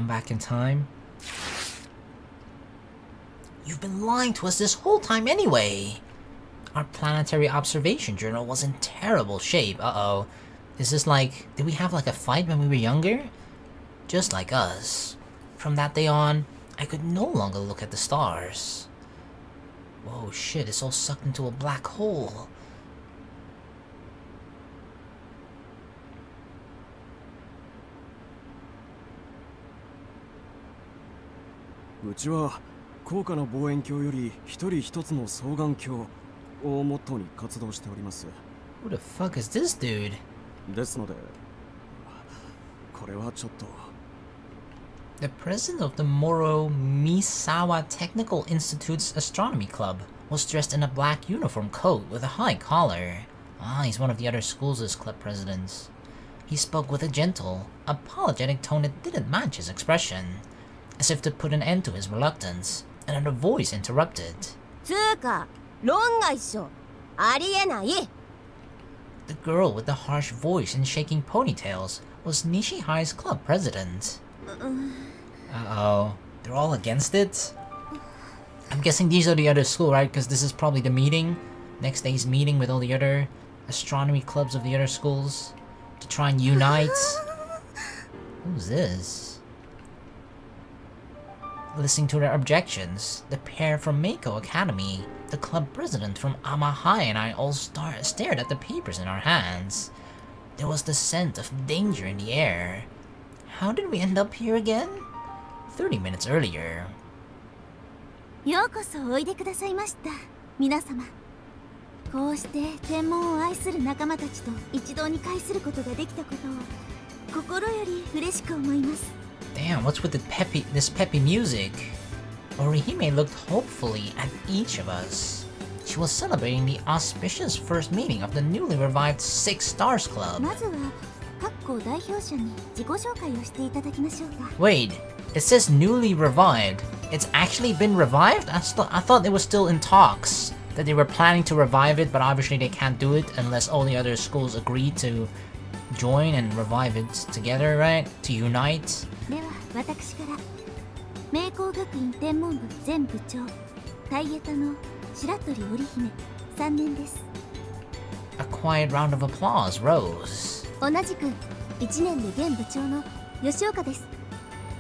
back in time. You've been lying to us this whole time anyway! Our planetary observation journal was in terrible shape. Uh-oh. Is this like... Did we have like a fight when we were younger? Just like us. From that day on, I could no longer look at the stars. Whoa, shit, it's all sucked into a black hole. Who the fuck is this dude? The president of the Moro Misawa Technical Institute's Astronomy Club was dressed in a black uniform coat with a high collar. Ah, he's one of the other school's club presidents. He spoke with a gentle, apologetic tone that didn't match his expression, as if to put an end to his reluctance. Another voice interrupted. The girl with the harsh voice and shaking ponytails was Nishihai's club president. Uh-oh. They're all against it? I'm guessing these are the other school, right? Because this is probably the meeting. Next day's meeting with all the other astronomy clubs of the other schools. To try and unite. Who's this? Listening to their objections, the pair from Mako Academy, the club president from Amahai, and I all stared at the papers in our hands. There was the scent of danger in the air. How did we end up here again? 30 minutes earlier. Damn, what's with this peppy music? Orihime looked hopefully at each of us. She was celebrating the auspicious first meeting of the newly revived Six Stars Club. Wait, it says newly revived. It's actually been revived? I thought it was still in talks. That they were planning to revive it, but obviously they can't do it unless all the other schools agree to join and revive it together, right? To unite. A quiet round of applause rose.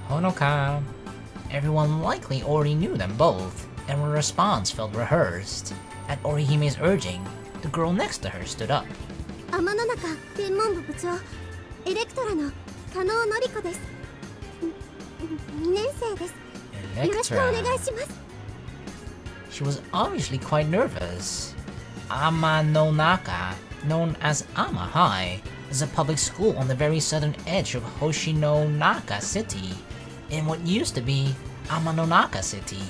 Honoka. Everyone likely already knew them both, and her response felt rehearsed. At Orihime's urging, the girl next to her stood up. Electra. She was obviously quite nervous. Amanonaka, known as Amahai, is a public school on the very southern edge of Hoshinonaka City, in what used to be Amanonaka City.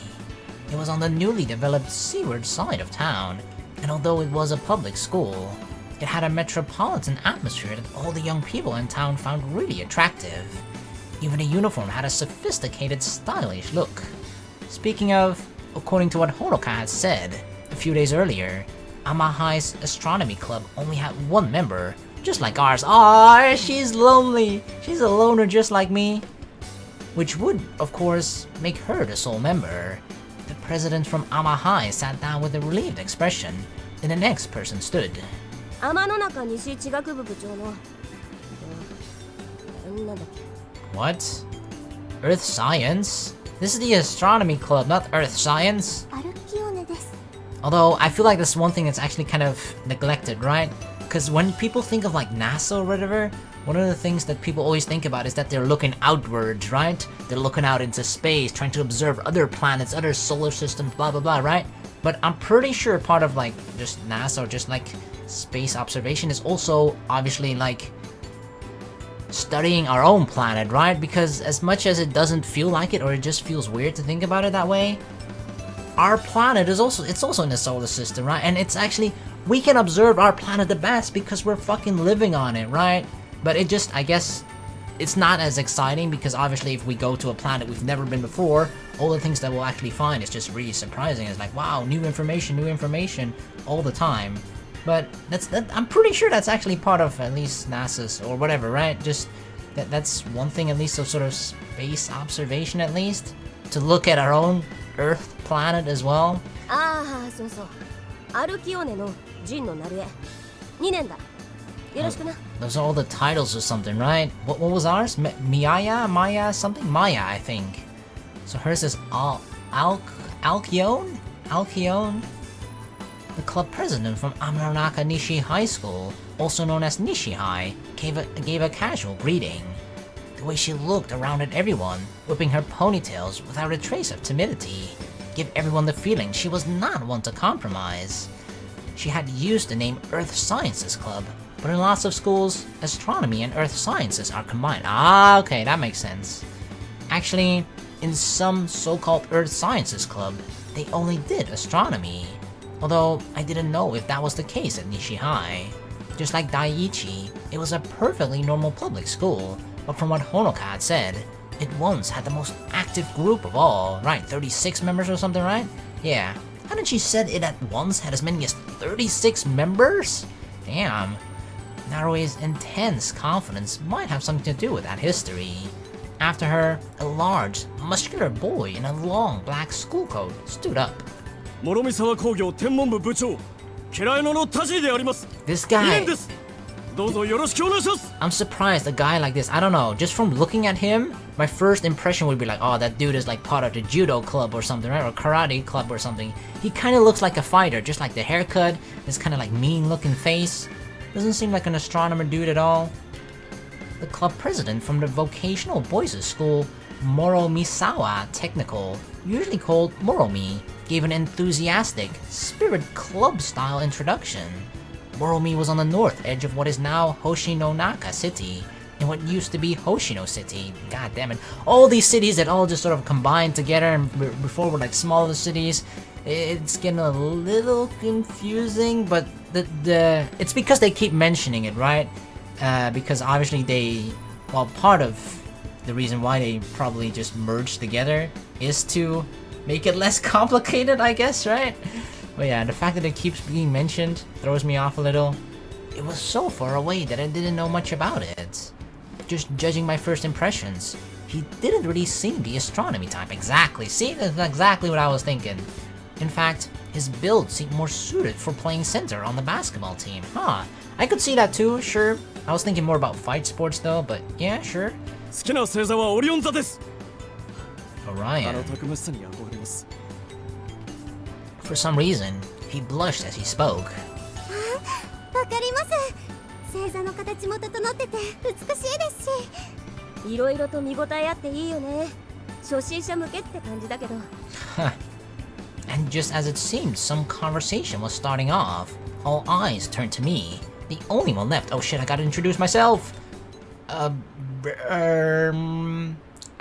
It was on the newly developed seaward side of town, and although it was a public school, it had a metropolitan atmosphere that all the young people in town found really attractive. Even the uniform had a sophisticated, stylish look. Speaking of, according to what Honoka had said a few days earlier, Amahai's astronomy club only had one member, just like ours. Ah, she's lonely. She's a loner just like me. Which would, of course, make her the sole member. The president from Amahai sat down with a relieved expression, and the next person stood. What? Earth Science? This is the astronomy club, not Earth Science. Although, I feel like that's one thing that's actually kind of neglected, right? Because when people think of like NASA or whatever, one of the things that people always think about is that they're looking outwards, right? They're looking out into space, trying to observe other planets, other solar systems, blah blah blah, right? But I'm pretty sure part of like just NASA or just like space observation is also obviously like studying our own planet, right? Because as much as it doesn't feel like it, or it just feels weird to think about it that way, our planet is also, it's also in the solar system, right? And it's actually, we can observe our planet the best because we're fucking living on it, right? But it just, I guess, it's not as exciting because obviously if we go to a planet we've never been before, all the things that we'll actually find is just really surprising. It's like, wow, new information all the time. But I'm pretty sure that's actually part of at least NASA's or whatever, right? Just That's one thing, at least, of sort of space observation, at least. To look at our own Earth planet as well. Ah, so. Arukione no Jin no Narue. 2年だ. Yoroshiku. Those are all the titles or something, right? What was ours? Maya, something? Maya, I think. So hers is Alkyone? Alkyone? The club president from Amaranaka Nishi High School, also known as Nishi High, gave a casual greeting. The way she looked around at everyone, whipping her ponytails without a trace of timidity, gave everyone the feeling she was not one to compromise. She had used the name Earth Sciences Club, but in lots of schools, astronomy and earth sciences are combined. Ah, okay, that makes sense. Actually, in some so-called Earth Sciences Club, they only did astronomy. Although, I didn't know if that was the case at Nishi High. Just like Daiichi, it was a perfectly normal public school, but from what Honoka had said, it once had the most active group of all, right? 36 members or something, right? Yeah. Hadn't she said it at once had as many as 36 members? Damn. Narue's intense confidence might have something to do with that history. After her, a large, muscular boy in a long black school coat stood up. This guy... I'm surprised a guy like this, I don't know, just from looking at him, my first impression would be like, oh, that dude is like part of the judo club or something, right? Or karate club or something. He kind of looks like a fighter, just like the haircut, this kind of like mean looking face. Doesn't seem like an astronomer dude at all. The club president from the vocational boys' school, Moromisawa Technical, usually called Moromi, gave an enthusiastic, spirit club-style introduction. Moromi was on the north edge of what is now Hoshinonaka City, in what used to be Hoshino City. God damn it. All these cities that all just sort of combined together and before were like smaller cities. It's getting a little confusing, but it's because they keep mentioning it, right? Because obviously well, part of the reason why they probably just merged together is to make it less complicated, I guess, right? But yeah, the fact that it keeps being mentioned throws me off a little. It was so far away that I didn't know much about it. Just judging my first impressions, he didn't really seem the astronomy type. Exactly, see, that's exactly what I was thinking. In fact, his build seemed more suited for playing center on the basketball team. Huh, I could see that too, sure. I was thinking more about fight sports though, but yeah, sure. Orion. For some reason, he blushed as he spoke. And just as it seemed some conversation was starting off, all eyes turned to me. The only one left. Oh shit, I gotta introduce myself!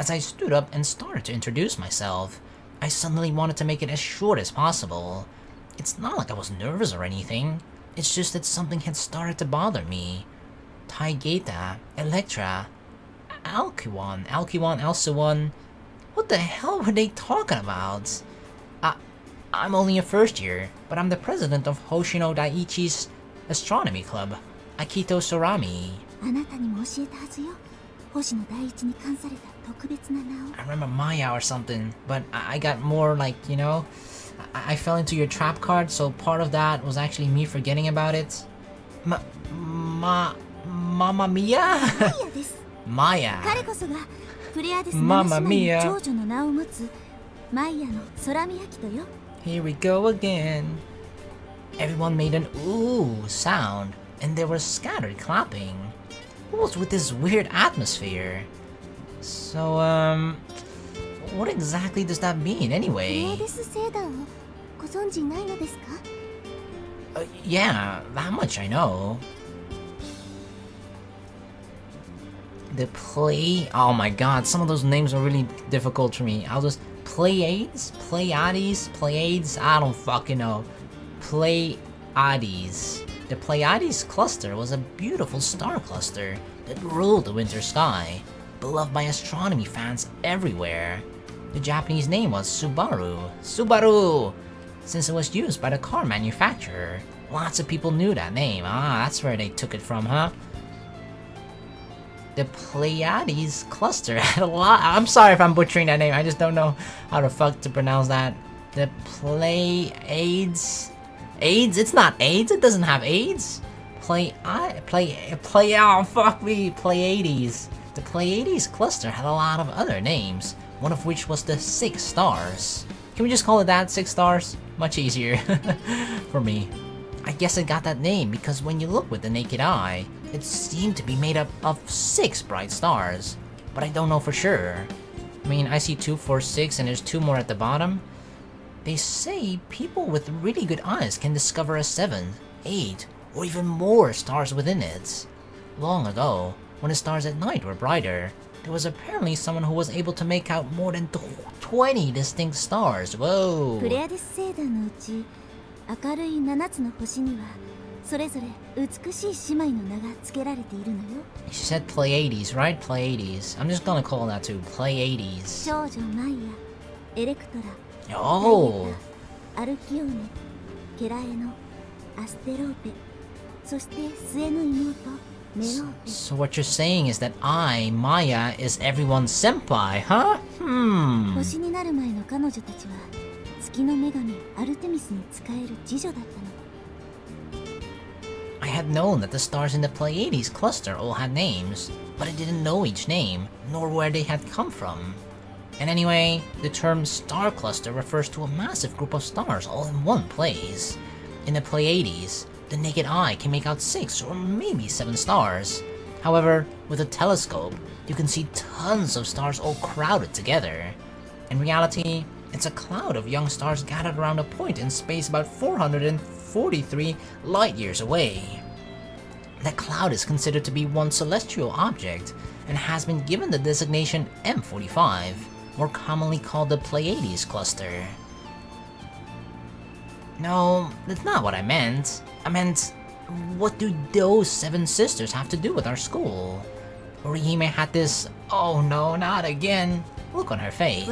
As I stood up and started to introduce myself, I suddenly wanted to make it as short as possible. It's not like I was nervous or anything. It's just that something had started to bother me. Taigeta, Electra, Alcuon, Alcuon. What the hell were they talking about? I'm only a first year, but I'm the president of Hoshino Daiichi's Astronomy Club, Akito Sorami. I remember Maya or something, but I got more like, you know, I fell into your trap card, so part of that was actually me forgetting about it. Mamma Mia? Maya. Mamma Mia. Here we go again. Everyone made an ooh sound, and there was scattered clapping. What was with this weird atmosphere? So, what exactly does that mean anyway? Yeah, that much I know. Oh my god, some of those names are really difficult for me. I'll just... Pleiades? I don't fucking know. Pleiades. The Pleiades cluster was a beautiful star cluster that ruled the winter sky, beloved by astronomy fans everywhere. The Japanese name was Subaru, since it was used by the car manufacturer. Lots of people knew that name. Ah, that's where they took it from, huh? The Pleiades cluster had a lot. I'm sorry if I'm butchering that name. I just don't know how the fuck to pronounce that. The Pleiades. AIDS? It's not AIDS. It doesn't have AIDS. Oh fuck me. Pleiades. The Pleiades cluster had a lot of other names. One of which was the 6 stars. Can we just call it that? 6 stars? Much easier for me. I guess it got that name because when you look with the naked eye, it seemed to be made up of 6 bright stars, but I don't know for sure. I mean, I see 2, 4, 6, and there's 2 more at the bottom. They say people with really good eyes can discover a 7, 8, or even more stars within it. Long ago, when the stars at night were brighter, there was apparently someone who was able to make out more than 20 distinct stars. Whoa! She said Pleiades, right? Pleiades. I'm just gonna call that too. Pleiades. Oh! So what you're saying is that I, Maya, is everyone's senpai, huh? I had known that the stars in the Pleiades cluster all had names, but I didn't know each name, nor where they had come from. And anyway, the term star cluster refers to a massive group of stars all in one place. In the Pleiades, the naked eye can make out 6 or maybe 7 stars. However, with a telescope, you can see tons of stars all crowded together. In reality, it's a cloud of young stars gathered around a point in space about 443 light years away. That cloud is considered to be one celestial object and has been given the designation M45, more commonly called the Pleiades cluster. No, that's not what I meant. I meant, what do those 7 sisters have to do with our school? Orihime had this, oh no, not again, look on her face.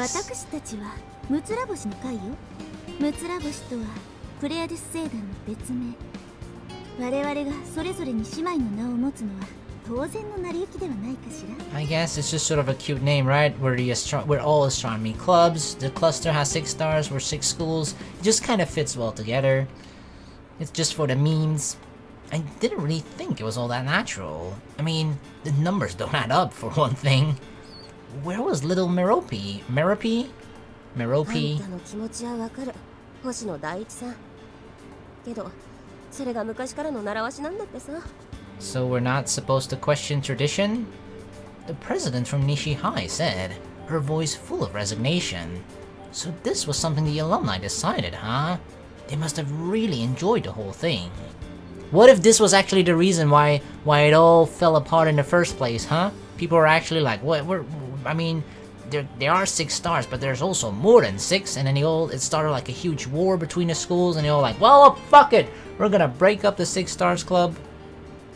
I guess it's just sort of a cute name, right? We're all astronomy clubs. The cluster has 6 stars, we're 6 schools. It just kind of fits well together. It's just for the memes. I didn't really think it was all that natural. I mean, the numbers don't add up for one thing. Where was little Merope? Merope? Merope? So we're not supposed to question tradition? The president from Nishi High said, her voice full of resignation. So this was something the alumni decided, huh? They must have really enjoyed the whole thing. What if this was actually the reason why it all fell apart in the first place, huh? People are actually like, I mean, there are 6 stars, but there's also more than 6, and then it started like a huge war between the schools, and they all like, well, fuck it, we're gonna break up the 6 stars club.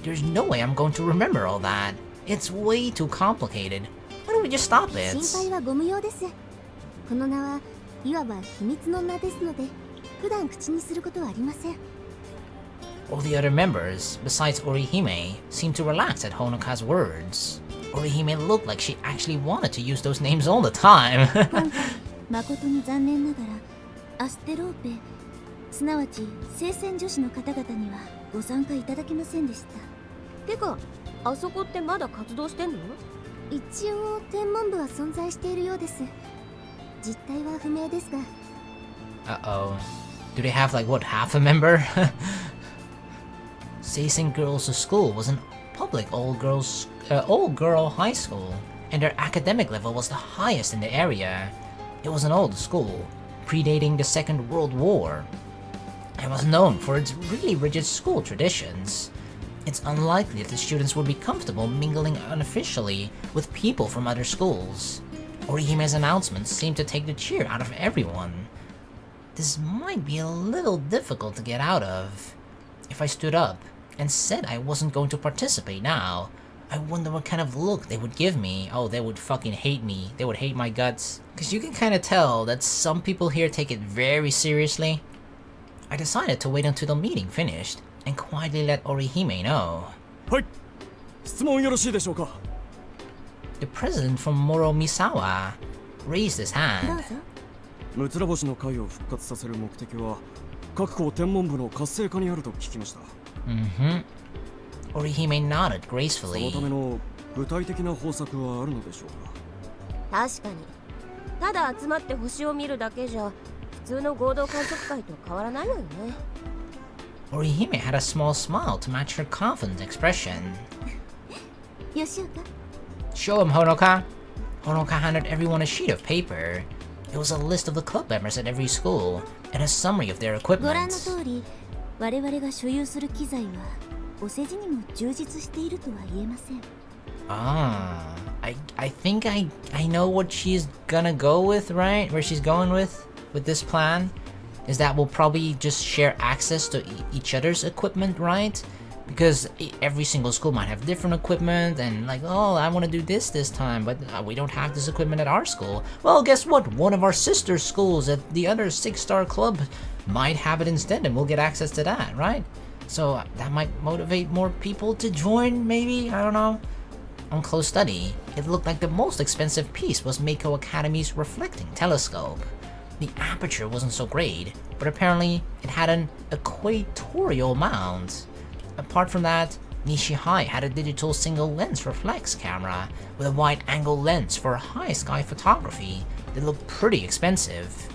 There's no way I'm going to remember all that. It's way too complicated. Why don't we just stop it? All the other members, besides Orihime, seemed to relax at Honoka's words. Orihime looked like she actually wanted to use those names all the time. Uh-oh. Do they have like, what, half a member? Seisen Girls' School was an public all-girl high school, and their academic level was the highest in the area. It was an old school, predating the Second World War, and was known for its really rigid school traditions. It's unlikely that the students would be comfortable mingling unofficially with people from other schools. Orihime's announcements seemed to take the cheer out of everyone. This might be a little difficult to get out of. If I stood up and said I wasn't going to participate now, I wonder what kind of look they would give me. Oh, they would fucking hate me. They would hate my guts. Because you can kind of tell that some people here take it very seriously. I decided to wait until the meeting finished and quietly let Orihime know. The president from Moro Misawa raised his どう hand. ぞ。六つ星の会を復活させる目的は各校天文部の活性化にあると聞きました。Orihime nodded その gracefully. ための具体的な方策はあるのでしょうか。確かに。ただ集まって星を見るだけじゃ普通の合同観測会と変わらないわよね。Orihime had a small smile to match her confident expression. 吉岡。 Show him, Honoka! Honoka handed everyone a sheet of paper. It was a list of the club members at every school, and a summary of their ご覧の equipment. 通り、我々が所有する機材はお世辞にも充実しているとは言えません。Ah, I think I know what she's gonna go with, right? Where she's going with this plan is that we'll probably just share access to each other's equipment, right? Because every single school might have different equipment and like, oh, I want to do this time, but we don't have this equipment at our school. Well, guess what? One of our sister schools at the other 6-star club might have it instead, and we'll get access to that, right? So that might motivate more people to join, maybe? I don't know. On close study, it looked like the most expensive piece was Mako Academy's reflecting telescope. The aperture wasn't so great, but apparently it had an equatorial mount. Apart from that, Nishihai had a digital single lens reflex camera with a wide-angle lens for high sky photography that looked pretty expensive.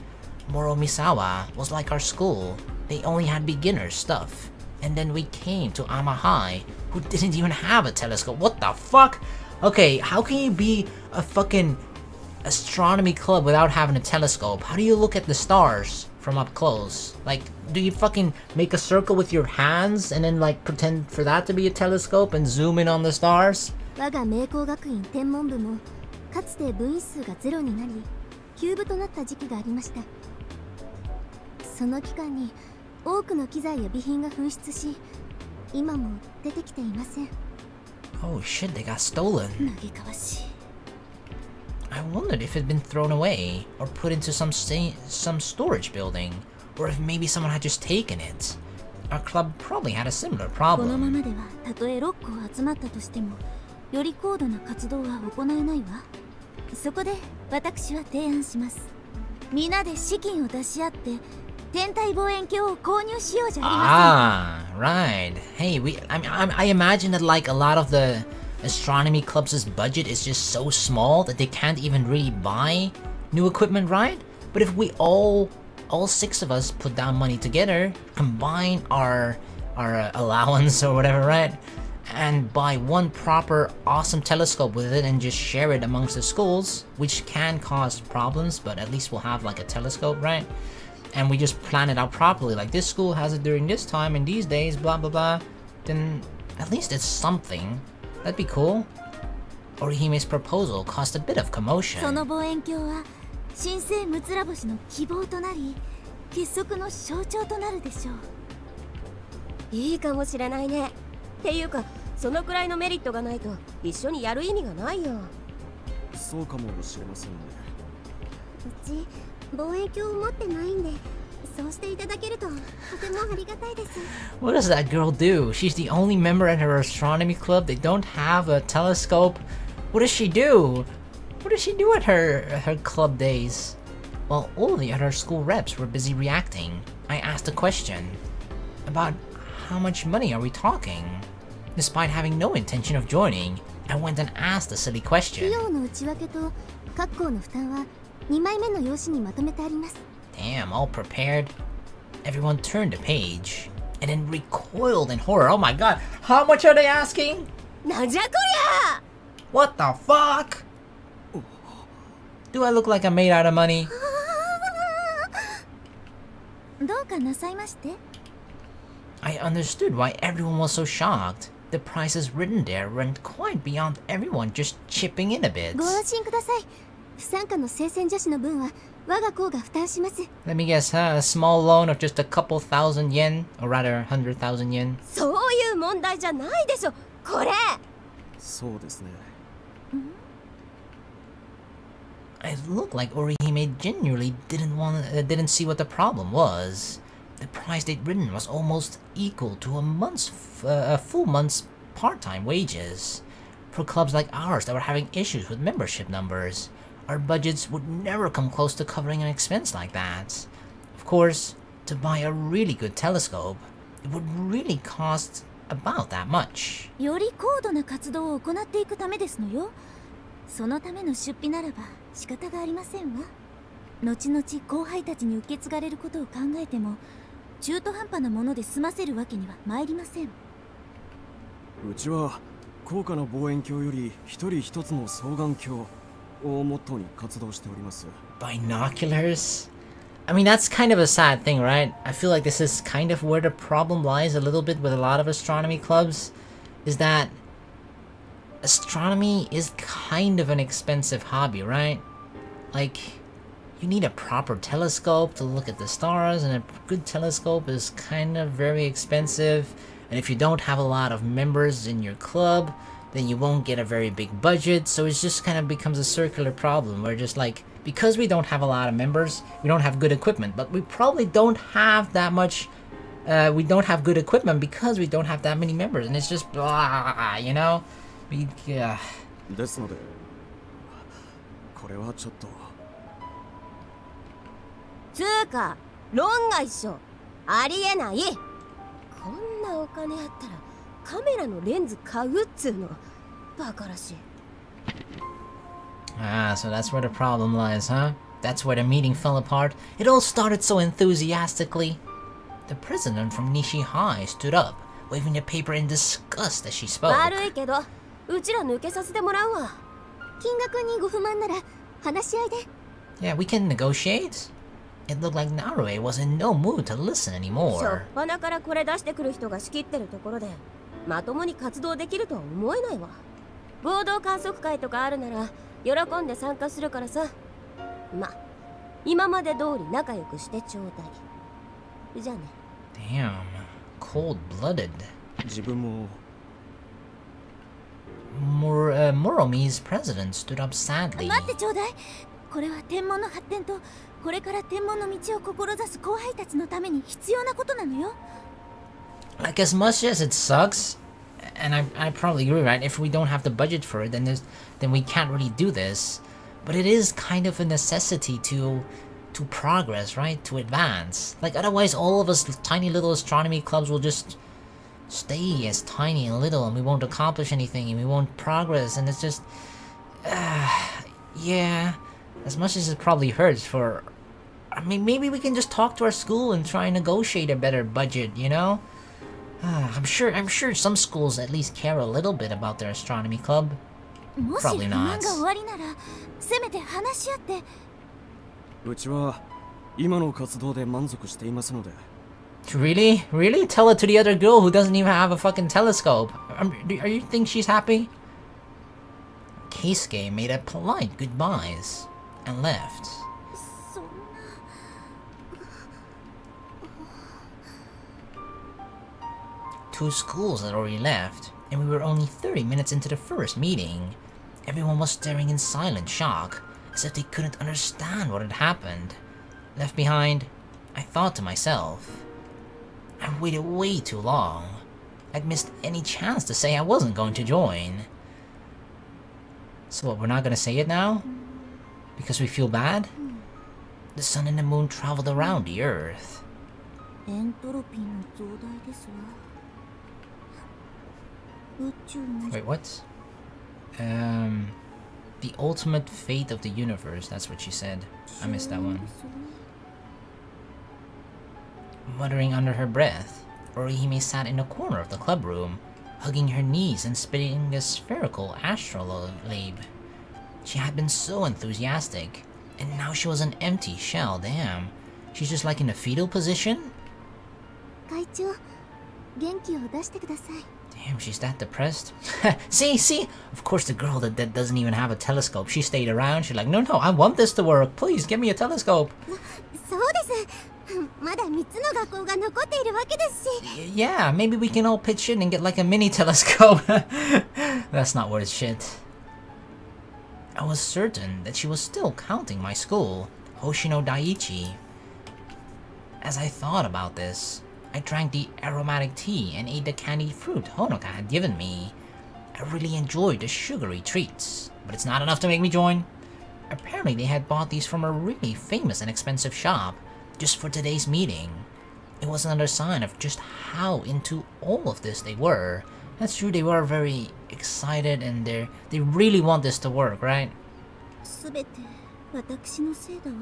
Moro Misawa was like our school. They only had beginner stuff. And then we came to Amahai, who didn't even have a telescope. What the fuck? Okay, how can you be a fucking astronomy club without having a telescope? How do you look at the stars from up close? Like, do you fucking make a circle with your hands and then like pretend for that to be a telescope and zoom in on the stars? 我が名工学院天文部もかつて部員数がゼロになり休部となった時期がありました。その期間に多くの機材や備品が紛失し、今も出てきていません。Oh shit, they got stolen. 嘆かわしい。I wondered if it'd been thrown away or put into some storage building, or if maybe someone had just taken it. Our club probably had a similar このま problem. まではたとえ6個集まったとしてもより高度な活動は行えないわ。そこで私は提案します。皆で資金を出し合って天体望遠鏡を購入しようじゃありませんか。 Ah, right. Hey, I imagine that like a lot of the astronomy club's budget is just so small that they can't even really buy new equipment, right? But if we all 6 of us put down money together, combine our allowance or whatever, right? And buy one proper awesome telescope with it and just share it amongst the schools, which can cause problems, but at least we'll have like a telescope, right? And we just plan it out properly, like this school has it during this time and these days, blah blah blah, then at least it's something. That'd be cool. Orihime's proposal caused a bit of commotion. その望遠鏡は新生六つ星の希望となり結束の象徴となるでしょう。いいかもしれないね。っていうかそのくらいのメリットがないと一緒にやる意味がないよ。そうかもしれませんね。うち望遠鏡を持ってないんで、そうしていただけるととてもありがたいです。 What does that girl do? She's the only member at her astronomy club. They don't have a telescope. What does she do? What does she do at her club days? While all the other school reps were busy reacting, I asked a question about how much money are we talking? Despite having no intention of joining, I went and asked a silly 費 question. 用の内訳と各校の負担は2枚目の用紙にまとめてあります。 Damn, all prepared. Everyone turned the page and then recoiled in horror. Oh my god, how much are they asking? なんじゃこり What the fuck? Do I look like I'm made out of money? ゃ。どうかなさいまして。 I understood why everyone was so shocked. The prices written there went quite beyond everyone just chipping in a bit. ご安心ください。不参加の聖戦女子の分は我が校が負担します。 Let me guess, huh? A small loan of just a couple thousand yen? Or rather, 100,000 yen? そういう問題じゃないでしょ。これ。そうですね。It looked like Orihime genuinely didn't see what the problem was. The price they'd written was almost equal to a full month's part-time wages. For clubs like ours that were having issues with membership numbers, our budgets would never come close to covering an expense like that. Of course, to buy a really good telescope, it would really cost about that much. より高度な活動を行っていくためですのよ。そのための出費ならば仕方がありませんわ。後々後輩たちに受け継がれることを考えても、中途半端なもので済ませるわけには参りません。うちは高価な望遠鏡より一人一つの双眼鏡をモットーに活動しております。Binoculars? I mean, that's kind of a sad thing, right? I feel like this is kind of where the problem lies a little bit with a lot of astronomy clubs, is that astronomy is kind of an expensive hobby, right? Like, you need a proper telescope to look at the stars, and a good telescope is kind of very expensive. And if you don't have a lot of members in your club, then you won't get a very big budget. So it just kind of becomes a circular problem where just like, because we don't have a lot of members, we don't have good equipment, but we probably don't have that much, we don't have good equipment because we don't have that many members, and it's just blah, you know? Yeah. ですので、これはちょっと。つうか、論外っしょ。ありえない。こんなお金あったらカメラのレンズ買うっつうの。バカらしい。Ah, so that's where the problem lies, huh? That's where the meeting fell apart. It all started so enthusiastically. The president from Nishi High stood up, waving the paper in disgust as she spoke. 悪いけど、うちら抜けさせてもらうわ。金額にご不満なら話し合いで。Yeah, we can negotiate. It looked like Narue was in no mood to listen しょ anymore. っぱなからこれ出してくる人が仕切ってるところで、まともに活動できるとは思えないわ。合同観測会とかあるなら喜んで参加するからさ。ま、今まで通り仲良くしてちょうだい。じゃあね。Damn, cold-blooded. 自分も。Moromi's president stood up sadly. 待ってちょうだい。これは天文の発展とこれから天文の道を志す後輩たちのために必要なことなのよ。Like, as much as it sucks, and I probably agree, right? If we don't have the budget for it, then we can't really do this. But it is kind of a necessity to progress, right? To advance. Like, otherwise all of us tiny little astronomy clubs will just stay as tiny and little, and we won't accomplish anything, and we won't progress, and it's just... yeah, as much as it probably hurts for... I mean, maybe we can just talk to our school and try and negotiate a better budget, you know? I'm sure some schools at least care a little bit about their astronomy club. Probably not. せめて話し合って。うちは今の活動で満足していますので。Really? Really? Tell it to the other girl who doesn't even have a fucking telescope. Are you think she's happy? Keisuke made a polite goodbyes and left. Two schools had already left, and we were only 30 minutes into the first meeting. Everyone was staring in silent shock, as if they couldn't understand what had happened. Left behind, I thought to myself, I waited way too long. I'd missed any chance to say I wasn't going to join. So what, we're not gonna say it now? Because we feel bad? The sun and the moon traveled around the earth. Wait, what? The ultimate fate of the universe, that's what she said. I missed that one. Muttering under her breath, Orihime sat in a corner of the club room, hugging her knees and spitting a spherical astrolabe. She had been so enthusiastic, and now she was an empty shell, damn. She's just like in a fetal position? Damn, she's that depressed. see? Of course the girl that doesn't even have a telescope, she stayed around. She's like, no, I want this to work. Please, give me a telescope. Yeah, maybe we can all pitch in and get like a mini telescope. That's not worth shit. I was certain that she was still counting my school, Hoshino Daiichi. As I thought about this, I drank the aromatic tea and ate the candied fruit Honoka had given me. I really enjoyed the sugary treats, but it's not enough to make me join. Apparently they had bought these from a really famous and expensive shop just for today's meeting. It was another sign of just how into all of this they were. That's true, they were very excited and they really want this to work, right? すべて私のせいだわ。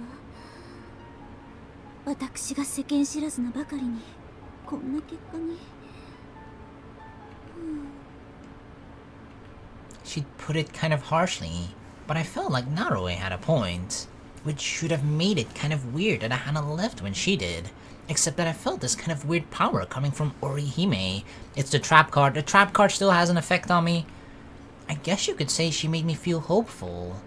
私が世間知らずなばかりにこんな結果に。She'd put it kind of harshly, but I felt like Narue had a point, which should have made it kind of weird that Hana left when she did. Except that I felt this kind of weird power coming from Orihime. It's the trap card. The trap card still has an effect on me. I guess you could say she made me feel hopeful.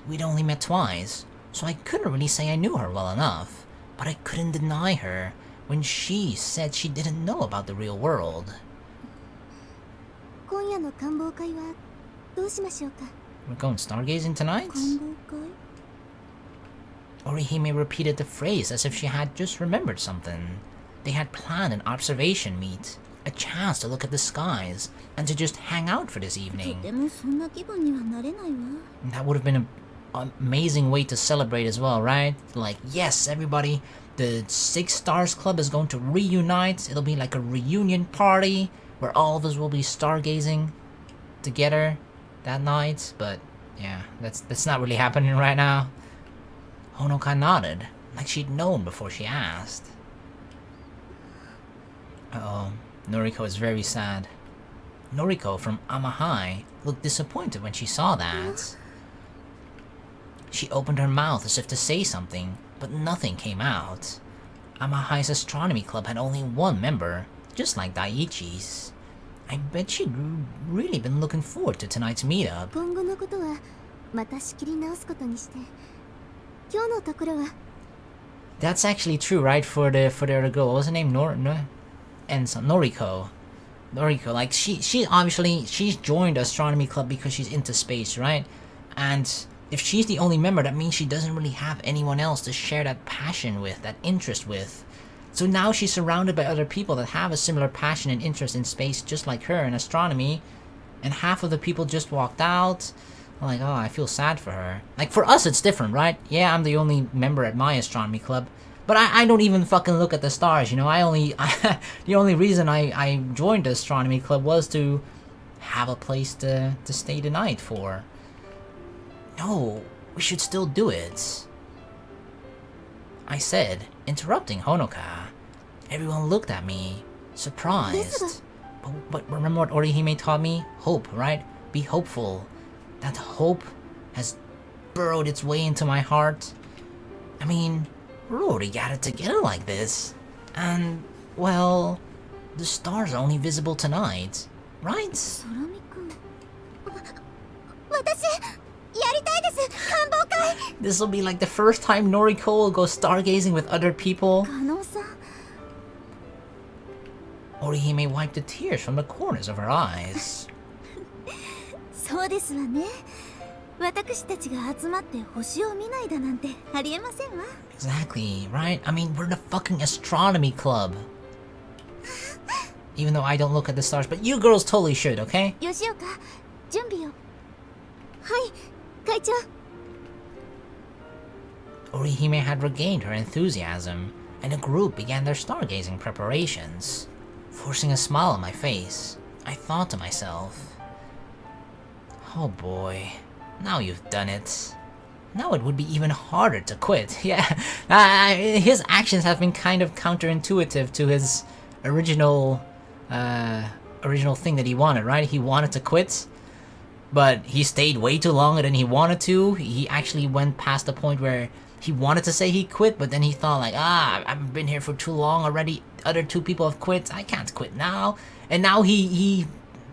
We'd only met twice, so I couldn't really say I knew her well enough. But I couldn't deny her when she said she didn't know about the real world. 今夜の観望会はどうしましょうか? We're going stargazing tonight? 観望会? Orihime repeated the phrase as if she had just remembered something. They had planned an observation meet, a chance to look at the skies, and to just hang out for this evening. とてもそんな気分にはなれないわ。 That would have been an amazing way to celebrate as well, right? Like, yes, everybody, the Six Stars Club is going to reunite. It'll be like a reunion party where all of us will be stargazing together that night. But yeah, that's not really happening right now. Honoka nodded, like she'd known before she asked. Uh-oh, Noriko is very sad. Noriko from Amahai looked disappointed when she saw that. She opened her mouth as if to say something, but nothing came out. Amahai's astronomy club had only one member, just like Daiichi's. I bet she'd really been looking forward to tonight's meetup. 今後のことはまた仕切り直すことにして。今日のところは That's actually true, right? For the other girl, what was her name? Noriko. Noriko, like she obviously she's joined the astronomy club because she's into space, right? And if she's the only member, that means she doesn't really have anyone else to share that passion with, that interest with. So now she's surrounded by other people that have a similar passion and interest in space, just like her in astronomy. And half of the people just walked out. I'm like, oh, I feel sad for her. Like, for us, it's different, right? Yeah, I'm the only member at my astronomy club. But I don't even fucking look at the stars, you know? The only reason I joined the astronomy club was to have a place to stay the night for. No, we should still do it. I said, interrupting Honoka. Everyone looked at me, surprised. But remember what Orihime taught me? Hope, right? Be hopeful. That hope has burrowed its way into my heart. I mean, we're already got it together like this. And, well, the stars are only visible tonight, right? 空見くん。私やりたいです。観望会。 This will be like the first time Noriko will go stargazing with other people. 加納さん。 Orihime wiped the tears from the corners of her eyes. そうですわね。私たちが集まって星を見ないだなんてありえませんわ。 Exactly, right? I mean, we're the fucking astronomy club. Even though I don't look at the stars, but you girls totally should, okay? 吉岡、準備を。はい、会長。 Orihime had regained her enthusiasm, and the group began their stargazing preparations. Forcing a smile on my face, I thought to myself, oh boy, now you've done it. Now it would be even harder to quit. Yeah, his actions have been kind of counterintuitive to his original thing that he wanted, right? He wanted to quit, but he stayed way too longer than he wanted to. He actually went past the point where he wanted to say he quit, but then he thought like, I've been here for too long already. Other two people have quit. I can't quit now. And now he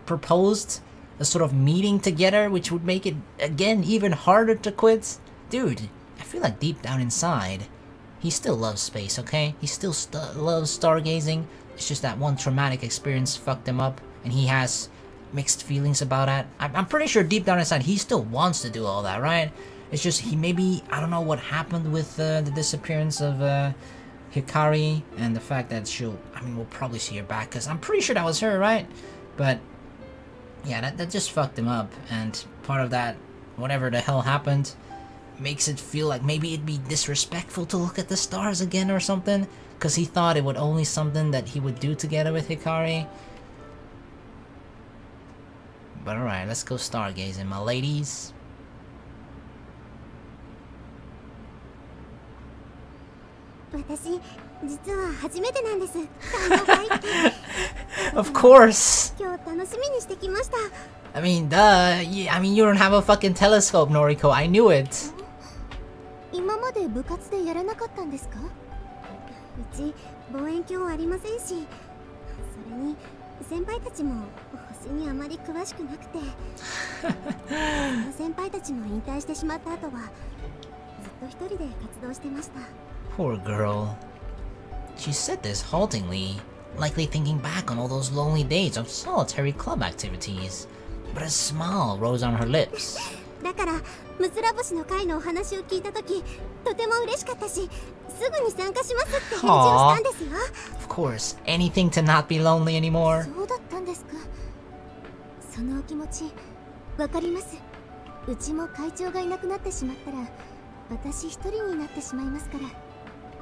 proposed a sort of meeting together, which would make it, again, even harder to quit. Dude, I feel like deep down inside, he still loves space, okay? He still loves stargazing. It's just that one traumatic experience fucked him up, and he has mixed feelings about that. I'm pretty sure deep down inside, he still wants to do all that, right? It's just, he maybe, I don't know what happened with the disappearance of Hikari, and the fact that we'll probably see her back, because I'm pretty sure that was her, right? But Yeah, that just fucked him up, and part of that, whatever the hell happened, makes it feel like maybe it'd be disrespectful to look at the stars again or something, because he thought it would only something that he would do together with Hikari. But alright, let's go stargazing, my ladies. Of course. I mean, duh. Yeah, I mean, you don't have a fucking telescope, Noriko. I knew it. 今まで部活でやらなかったんですか？うち望遠鏡ありませんし、それに先輩たちも星にあまり詳しくなくて、その先輩たちも引退してしまった後はずっと一人で活動してました。 Poor girl. She said this haltingly, likely thinking back on all those lonely days of solitary club activities. But a smile rose on her lips. だからムツラボシの会のお話を聞いたとき、とても嬉しかったし、すぐに参加しますって返事をしたんですよ。Of course, anything to not be lonely anymore. そうだったんですか。そのお気持ちわかります。うちも会長がいなくなってしまったら、私一人になってしまいますから。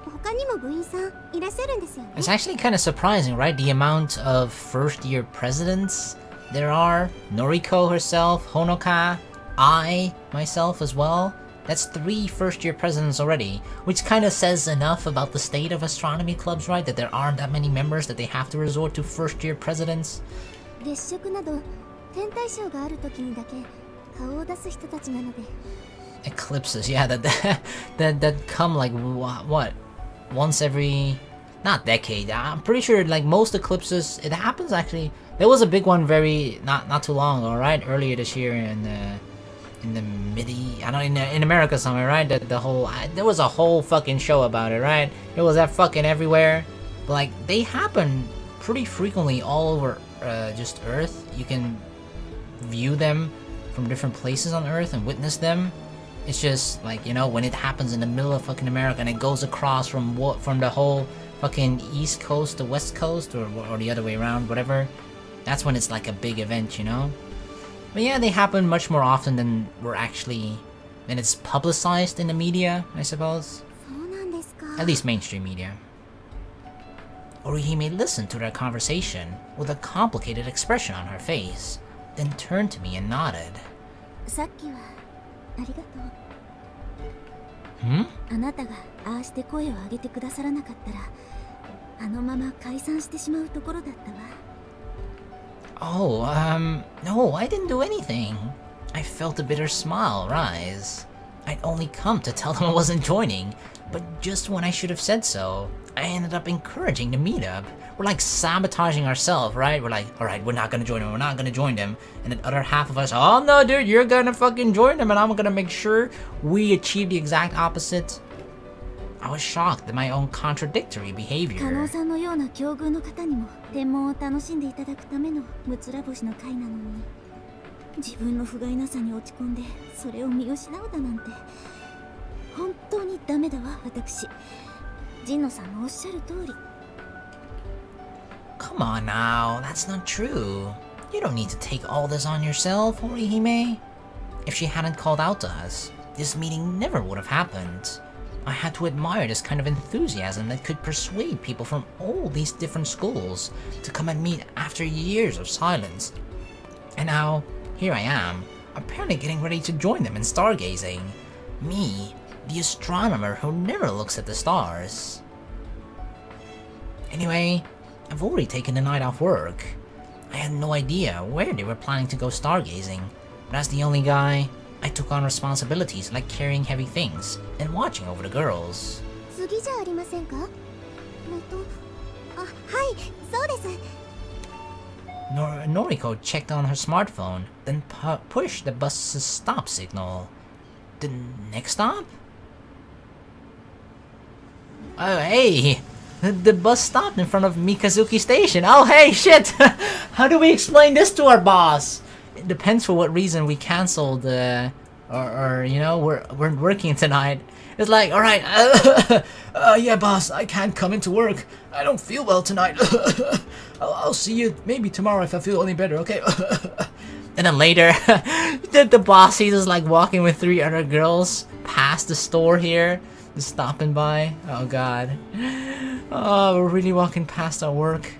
他にも部員さんいらっしゃるんですよね。It's actually kind of surprising, right? The amount of first-year presidents there are. Noriko herself, Honoka, I, myself as well. That's 3 first-year presidents already, which kind of says enough about the state of astronomy clubs, right? That there aren't that many members, that they have to resort to first-year presidents. 月食など天体ショーがある時にだけ顔を出す人たちなので。Eclipses, yeah, that come like what? Once every, not decade. I'm pretty sure like most eclipses, it happens actually. There was a big one not too long ago, right? Earlier this year in the I don't know, in America somewhere, right? The whole there was a whole fucking show about it, right? It was that fucking everywhere. But like they happen pretty frequently all over just Earth. You can view them from different places on Earth and witness them. It's just like, you know, when it happens in the middle of fucking America and it goes across from the whole fucking East Coast to West Coast or the other way around, whatever. That's when it's like a big event, you know? But yeah, they happen much more often than it's publicized in the media, I suppose. At least mainstream media. Orihime listened to their conversation with a complicated expression on her face, then turned to me and nodded. さっきはありがとう。あなたがああして声を上げてくださらなかったら、あのまま解散してしまうところだったわ。Oh, no, I didn't do anything. I felt a bitter smile rise. I'd only come to tell them I wasn't joining, but just when I should have said so, I ended up encouraging the meetup. We're like sabotaging ourselves, right? We're like, alright, we're not gonna join them, we're not gonna join them. And the other half of us, oh no dude, you're gonna fucking join them and I'm gonna make sure we achieve the exact opposite. I was shocked at my own contradictory behavior. 加納さんのような境遇の方にも天文を楽しんでいただくためのムツラボシの会なのに、自分の不甲斐なさに落ち込んでそれを見失うだなんて本当にダメだわ。私神野さんのおっしゃる通り。Come on now, that's not true. You don't need to take all this on yourself, Orihime. If she hadn't called out to us, this meeting never would have happened. I had to admire this kind of enthusiasm that could persuade people from all these different schools to come and meet after years of silence. And now, here I am, apparently getting ready to join them in stargazing. Me, the astronomer who never looks at the stars. Anyway, I've already taken the night off work. I had no idea where they were planning to go stargazing, but as the only guy, I took on responsibilities like carrying heavy things and watching over the girls. 次じゃありませんか？あ、はい、そうです。Noriko checked on her smartphone, then pushed the bus's stop signal. The next stop? Oh, hey! The bus stopped in front of Mikazuki Station. Oh, hey, shit! How do we explain this to our boss? It depends for what reason we canceled, or you know, we're working tonight. It's like, alright, yeah, boss, I can't come into work. I don't feel well tonight. I'll see you maybe tomorrow if I feel any better, okay? And then later, the boss, he's just like walking with 3 other girls past the store here, just stopping by. Oh god. Oh, we're really walking past our work.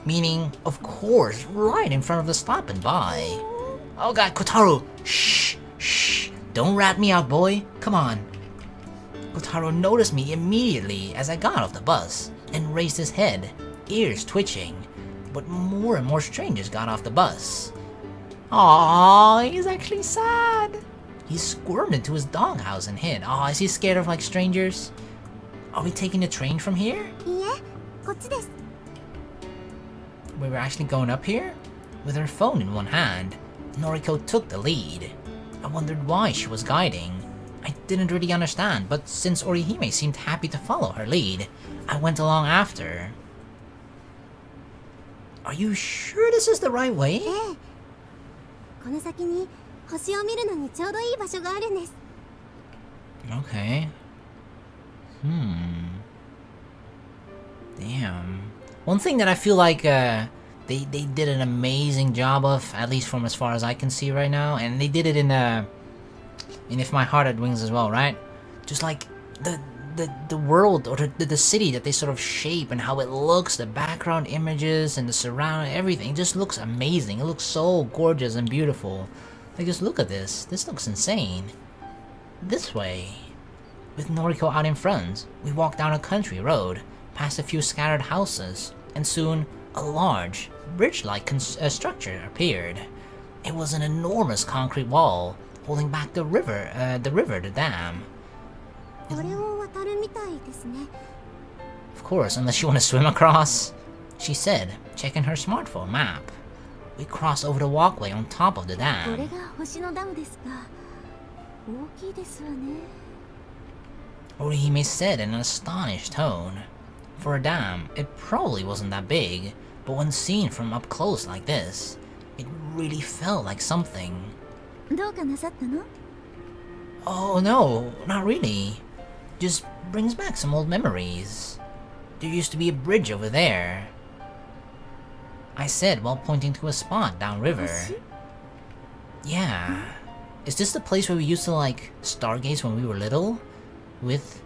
Meaning, of course, right in front of the stopping by. Oh god, Kotaro! Shh! Shh! Don't rat me out, boy! Come on! Kotaro noticed me immediately as I got off the bus and raised his head, ears twitching. But more and more strangers got off the bus. Aww, he's actually sad. He squirmed into his doghouse and hid. Aw, is he scared of like strangers? Are we taking the train from here? We were actually going up here? With her phone in one hand, Noriko took the lead. I wondered why she was guiding. I didn't really understand, but since Orihime seemed happy to follow her lead, I went along after. Are you sure this is the right way? Okay. Damn. One thing that I feel like they did an amazing job of, at least from as far as I can see right now, and they did it in If My Heart Had Wings as well, right? Just like the world or the city that they sort of shape and how it looks, the background images and the surround, everything just looks amazing. It looks so gorgeous and beautiful. Like, just look at this. This looks insane. This way. With Noriko out in front, we walked down a country road, past a few scattered houses, and soon a large, bridge-like structure appeared. It was an enormous concrete wall, holding back the river, the dam. Of course, unless you want to swim across, she said, checking her smartphone map. We crossed over the walkway on top of the dam. Orihime said in an astonished tone. For a dam, it probably wasn't that big, but when seen from up close like this, it really felt like something. Oh no, not really. Just brings back some old memories. There used to be a bridge over there, I said while pointing to a spot downriver. Yeah. Is this the place where we used to like stargaze when we were little? With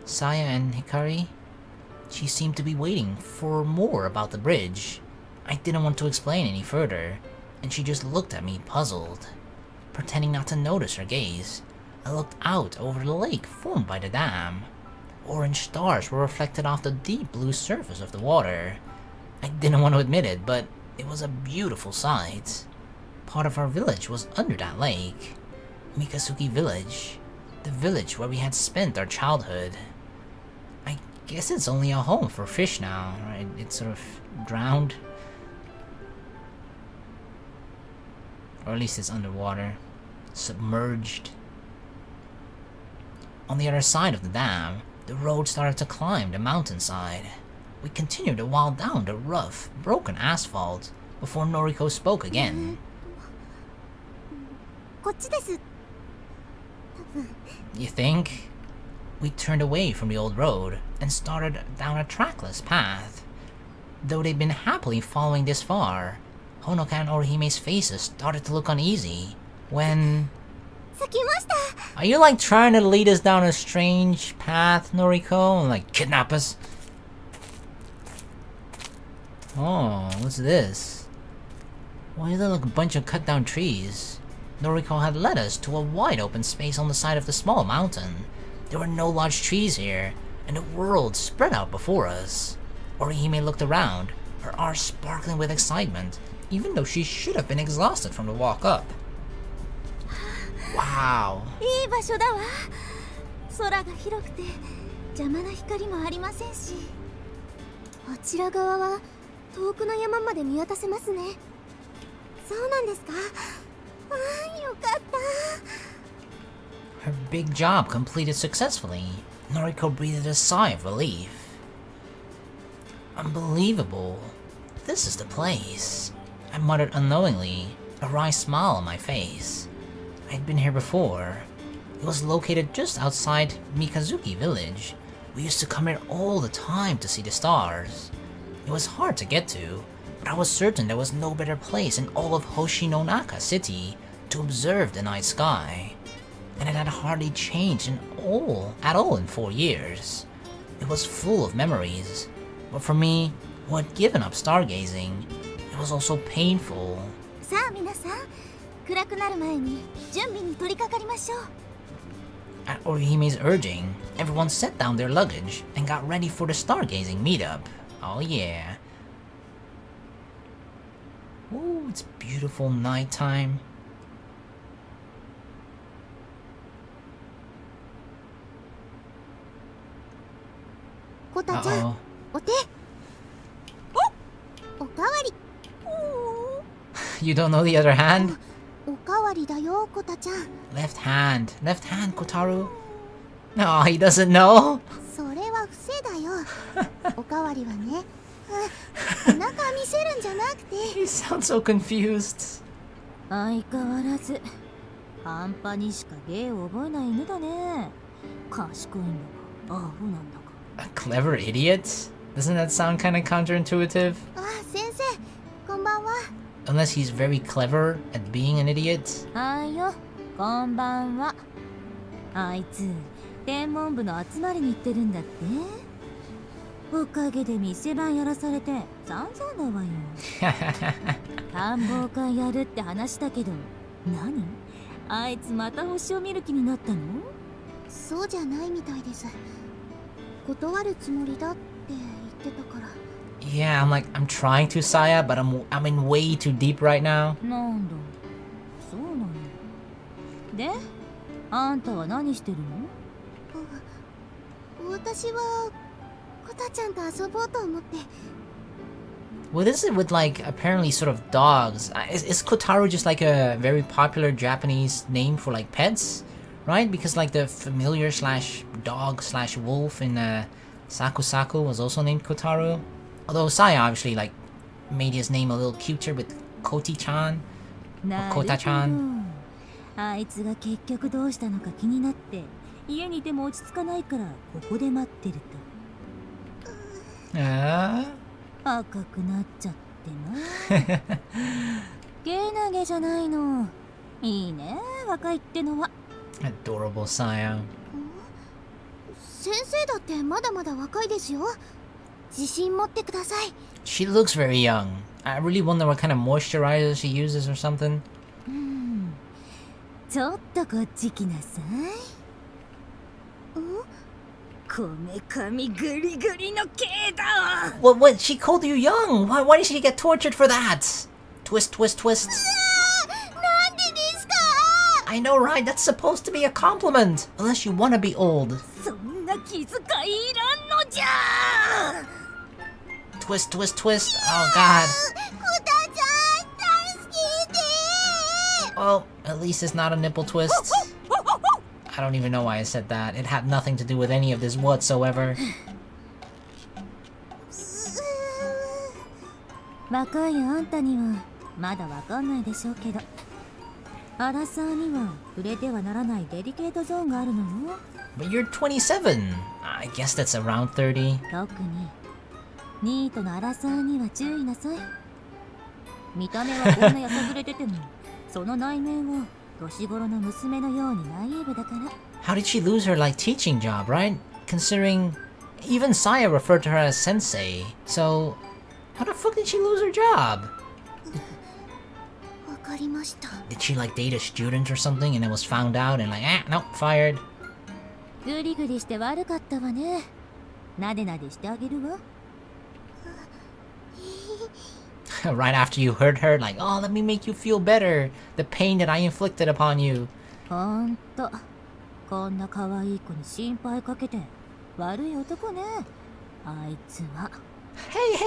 Saya and Hikari? She seemed to be waiting for more about the bridge. I didn't want to explain any further, and she just looked at me puzzled. Pretending not to notice her gaze, I looked out over the lake formed by the dam. Orange stars were reflected off the deep blue surface of the water. I didn't want to admit it, but it was a beautiful sight. Part of our village was under that lake. Mikazuki Village. The village where we had spent our childhood. I guess it's only a home for fish now, right? It's sort of drowned. Or at least it's underwater. Submerged. On the other side of the dam, the road started to climb the mountainside. We continued a while down the rough, broken asphalt before Noriko spoke again. You think? We turned away from the old road and started down a trackless path. Though they'd been happily following this far, Honoka and Orihime's faces started to look uneasy when... Are you like trying to lead us down a strange path, Noriko? And like kidnap us? Oh, what's this? Why is there like a bunch of cut down trees? Noriko had led us to a wide open space on the side of the small mountain. There were no large trees here, and the world spread out before us. Orihime looked around, her eyes sparkling with excitement, even though she should have been exhausted from the walk up. Wow. Her big job completed successfully. Noriko breathed a sigh of relief. Unbelievable. This is the place. I muttered unknowingly, a wry smile on my face. I'd been here before. It was located just outside Mikazuki Village. We used to come here all the time to see the stars. It was hard to get to, but but I was certain there was no better place in all of Hoshinonaka City to observe the night sky, and it had hardly changed at all in 4 years. It was full of memories, but for me, who had given up stargazing, it was also painful. さあ皆さん、暗くなる前に準備に取り掛かりましょう。 At Orihime's urging, everyone set down their luggage and got ready for the stargazing meetup. Oh yeah. Ooh, it's beautiful nighttime. コタちゃん、お手。おかわり。 You don't know the other hand? おかわりだよ、コタちゃん。 Left hand, Kotaru. No, he doesn't know. それは伏せだよ。おかわりはね。お腹見せるんじゃなくて。 He sounds so confused. 相変わらず半端にしか芸を覚えない犬だね。賢いんだかアホなんだか。 A clever idiot? Doesn't that sound kind of counterintuitive? あ、先生、こんばんは。 Unless he's very clever at being an idiot. はいよ、こんばんは。あいつ天文部の集まりに行ってるんだって。おかげで店番やらされて散々だわよ。探訪会やるって話だけど、何？あいつまた星を見る気になったの？そうじゃないみたいです。断るつもりだって言ってたから。 Yeah, I'm trying to, Saya, but I'm in way too deep right now. なんだ、そうなの。で、あんたは何してるの？私はコタちゃんと遊ぼうと思って。 What is it with like apparently sort of dogs? Is Kotaru just like a very popular Japanese name for like pets, right? Because like the familiar slash dog slash wolf in Saku Saku was also named Kotaru. Although Saya obviously like made his name a little cuter with Koti-chan or Kota-chan. あいつが結局どうしたのか気になって家にいても落ち着かないからここで待ってると。赤くなっちゃってな。ゲナゲじゃないの。いいね、若いってのは。 Adorable Saya. 先生だってまだまだ若いですよ。自信持ってください。 She looks very young. I really wonder what kind of moisturizer she uses or something. ちょっとこっち来なさい。こめかみグリグリの毛だ。 What? She called you young. Why did she get tortured for that? Twist, twist, twist. なんでですか？ I know, right? That's supposed to be a compliment. Unless you want to be old. そんな気遣いいらんのじゃ。 Twist, twist, twist. Oh, God. コタちゃん大好きで。 Well, at least it's not a nipple twist. I don't even know why I said that. It had nothing to do with any of this whatsoever. 若いあんたにはまだわかんないでしょうけど、アラサーには触れてはならないデリケートゾーンがあるのよ。 But you're 27. I guess that's around 30. 特にニートのアラサーには注意なさい。見た目はこんなやさぐれててもその内面は年頃の娘のようにナイーブだから。 How did she lose her like teaching job, right? Considering even Saya referred to her as sensei. So how the fuck did she lose her job? わかりました。 Did she like date a student or something and it was found out and like, nope, fired? グリグリして悪かったわね。なでなでしてあげるわ。Right after you hurt her, like, oh, let me make you feel better. The pain that I inflicted upon you. ほんと、こんな可愛い子に心配かけて悪い男ね。あいつは。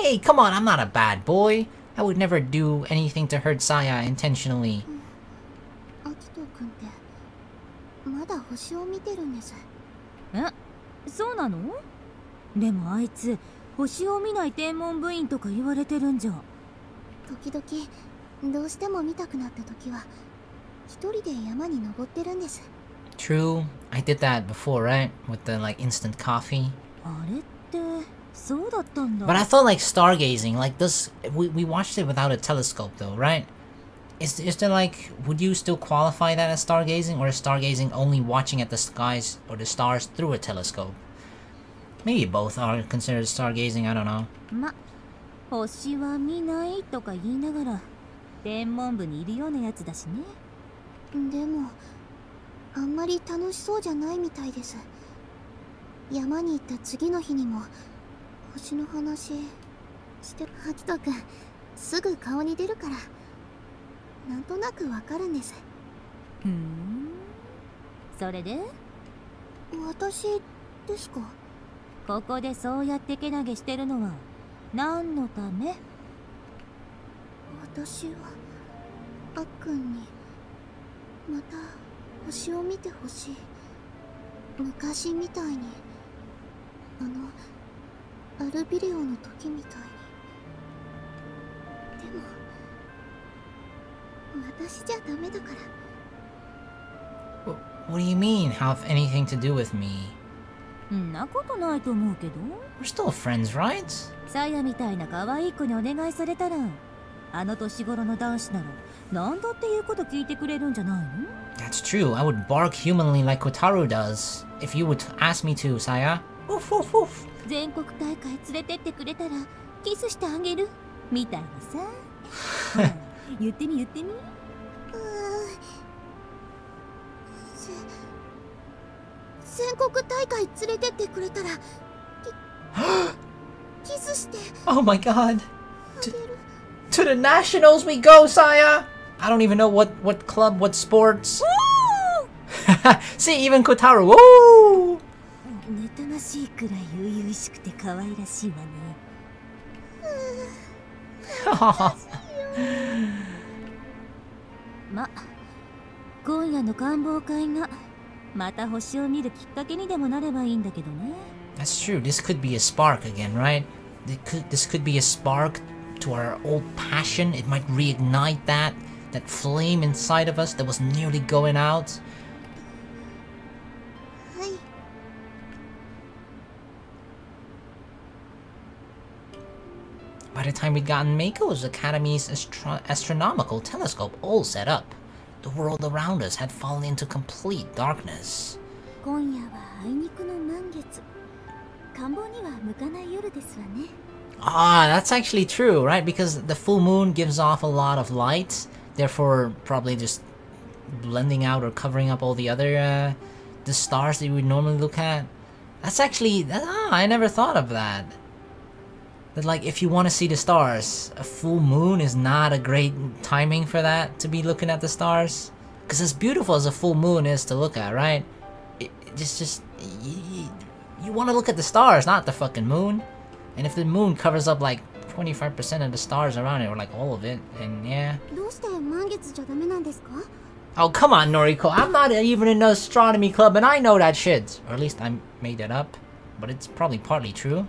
Hey, come on, I'm not a bad boy. I would never do anything to hurt Saya intentionally. アキト君ってまだ星を見てるんです。え、そうなの？でもあいつ星を見ない天文部員とか言われてるんじゃ。時々どうしても見たくなった時は一人で山に登ってるんです。 True, I did that before, right? With the like instant coffee. あれってそうだったんだ。 But I thought like stargazing, like this, we watched it without a telescope though, right? Is there like, would you still qualify that as stargazing, or is stargazing only watching at the skies or the stars through a telescope? Maybe both are considered stargazing, I don't know. ま、星は見ないとか言いながら天文部にいるようなやつだしね。でもあんまり楽しそうじゃないみたいです。山に行った次の日にも星の話してハキトくんすぐ顔に出るからなんとなくわかるんです。ふん。それで？私ですか？ここでそうやってけなげしてるのは何のため？私はあっくんにまた星を見てほしい。昔みたいにアルビレオの時みたいに。でも私じゃダメだから。What do you mean, have anything to do with me? んなことないと思うけど。We're still friends, right? さやみたいな可愛い子にお願いされたら、あの年頃の男子なら何だっていうこと聞いてくれるんじゃないの？ That's true, I would bark humanly like Kotaru does. If you would ask me to, Saya. Woof woof woof. 全国大会連れてってくれたらキスしてあげるみたいにさ。ほら言ってみ言ってみ。全国大会連れてってくれたらキスして。 Oh my god. To the nationals we go, Saya! I don't even know what club, what sports. See, even Kotaru, woo! 妬ましいくらい初々しくて可愛らしいわね。ま、今夜の観望会がまた星を見るきっかけにでもなればいいんだけどね。 That's true, this could be a spark again, right? This could be a spark to our old passion. It might reignite that flame inside of us that was nearly going out. はい。 By the time we'd gotten Mako's Academy's astronomical telescope all set up, the world around us had fallen into complete darkness. 今夜はあいにくの満月。観望には向かない夜ですわね。 Ah, that's actually true, right? Because the full moon gives off a lot of light, therefore probably just blending out or covering up all the other the stars that you would normally look at. That's actually, I never thought of that. That like if you want to see the stars, a full moon is not a great timing for that, to be looking at the stars. Because as beautiful as a full moon is to look at, right? You want to look at the stars, not the fucking moon. And if the moon covers up like 25% of the stars around it, or like all of it, then yeah. どうして満月じゃダメなんですか? Oh, come on, Noriko. I'm not even in the astronomy club, and I know that shit. Or at least I made that up. But it's probably partly true.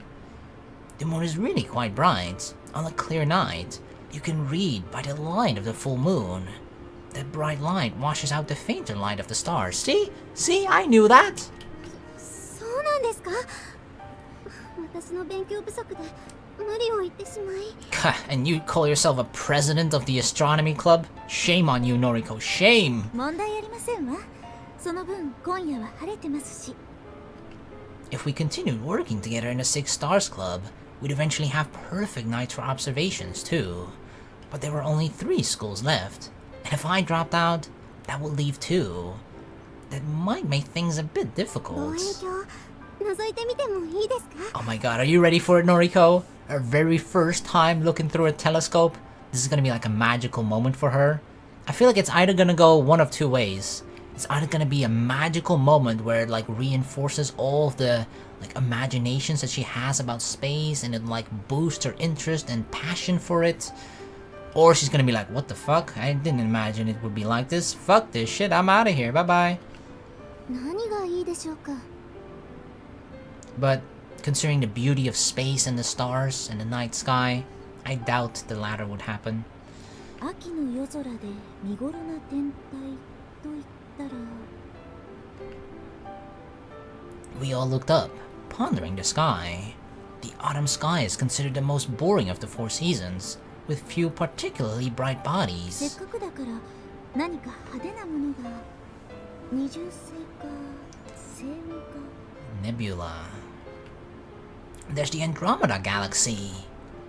The moon is really quite bright. On a clear night, you can read by the light of the full moon. That bright light washes out the fainter light of the stars. See? See? I knew that! そうなんですか? 私の勉強不足で無理を言ってしまい。 And you call yourself a president of the astronomy club? Shame on you, Noriko. Shame! 問題ありませんわ。その分今夜は晴れてますし。 If we continued working together in the Six Stars Club, we'd eventually have perfect nights for observations too. But there were only 3 schools left, and if I dropped out, that would leave 2. That might make things a bit difficult. 望遠鏡覗いてみてもいいですか? Oh my god, are you ready for it, Noriko? Our very first time looking through a telescope? This is gonna be like a magical moment for her. I feel like it's either gonna go one of 2 ways. It's either gonna be a magical moment where it like reinforces all of the like imaginations that she has about space, and it like boosts her interest and passion for it. Or she's gonna be like, what the fuck? I didn't imagine it would be like this. Fuck this shit, I'm out of here, bye bye. 何がいいでしょうか? But considering the beauty of space and the stars and the night sky, I doubt the latter would happen. 秋の夜空で見頃な天体と言ったら。 We all looked up, pondering the sky. The autumn sky is considered the most boring of the 4 seasons, with few particularly bright せっ bodies. かくだから何か派手なものが二重星か星雲か Nebula. There's the Andromeda Galaxy.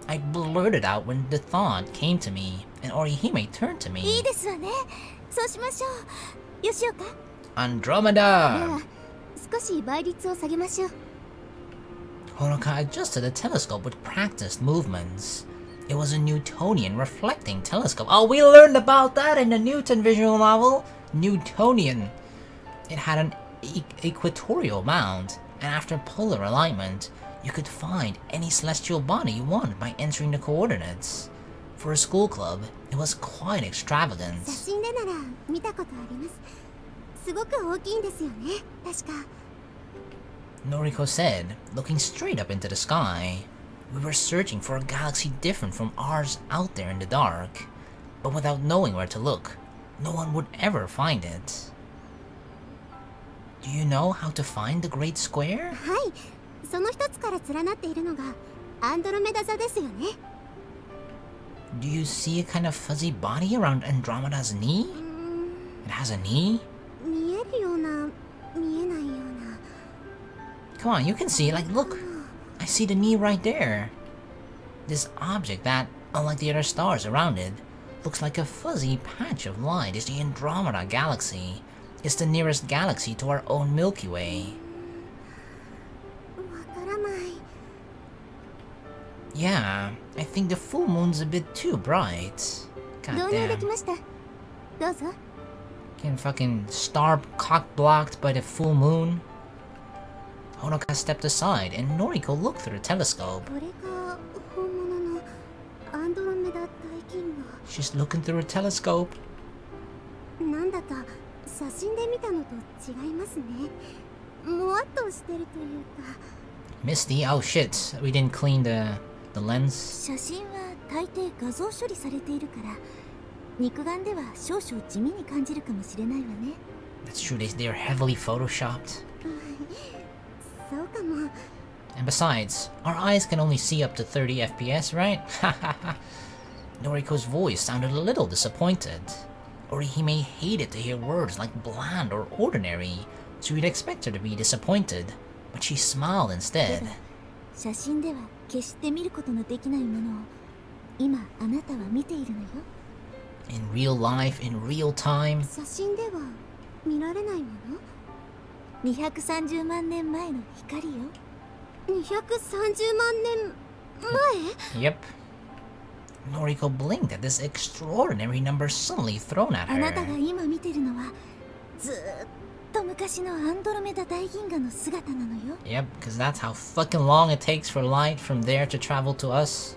I blurted out when the thought came to me, and Orihime turned to いい me. ですわね。そうしましょう。よしようか。で Andromeda! は少し倍率を下げましょう。 Honoka adjusted the telescope with practiced movements. It was a Newtonian reflecting telescope. Oh, we learned about that in the Newton visual novel. Newtonian. It had an equatorial mount, and after polar alignment, you could find any celestial body you wanted by entering the coordinates. For a school club, it was quite 写 extravagant. 真でなら見たことあります。すごく大きいんですよね。確か。 Noriko said, looking straight up into the sky. We were searching for a galaxy different from ours out there in the dark, but without knowing where to look, no one would ever find it. Do you know how to find the Great Square? はい。その一つから連なっているのがアンドロメダ座ですよね。 Do you see a kind of fuzzy body around Andromeda's knee? It has a knee? 見えるような、見えないような。 Come on, you can see it. Like, look. I see the knee right there. This object that, unlike the other stars around it, looks like a fuzzy patch of light is the Andromeda Galaxy. It's the nearest galaxy to our own Milky Way. わからない。 Yeah, I think the full moon's a bit too bright. 導 God 入でき damn. ました。どうぞ。 Getting fucking star cock blocked by the full moon. Honoka stepped aside and Noriko looked through the telescope. これが本物のアンドロメダ大銀河。 She's looking through a telescope. なんだか写真で見たのと違いますね。もわっとしてるというか。 Misty, oh shit, we didn't clean the lens. 写真は大抵画像処理されているから肉眼では少々地味に感じるかもしれないわね。 That's true, they're heavily photoshopped. そうかも。 And besides, our eyes can only see up to 30 FPS, right? Noriko's voice sounded a little disappointed. Orihime hated to hear words like bland or ordinary, so you'd expect her to be disappointed, but she smiled instead. 写真では決して見ることのできないものを今あなたは見ているのよ。 In real life, in real time, 写真では見られないもの230万年前の光よ。230万年前 yep. Noriko blinked at this extraordinary number suddenly thrown at あなたが her. 今見てるのはずーっと昔のアンドロメダ大銀河の姿なのよ。 Yep, because that's how fucking long it takes for light from there to travel to us.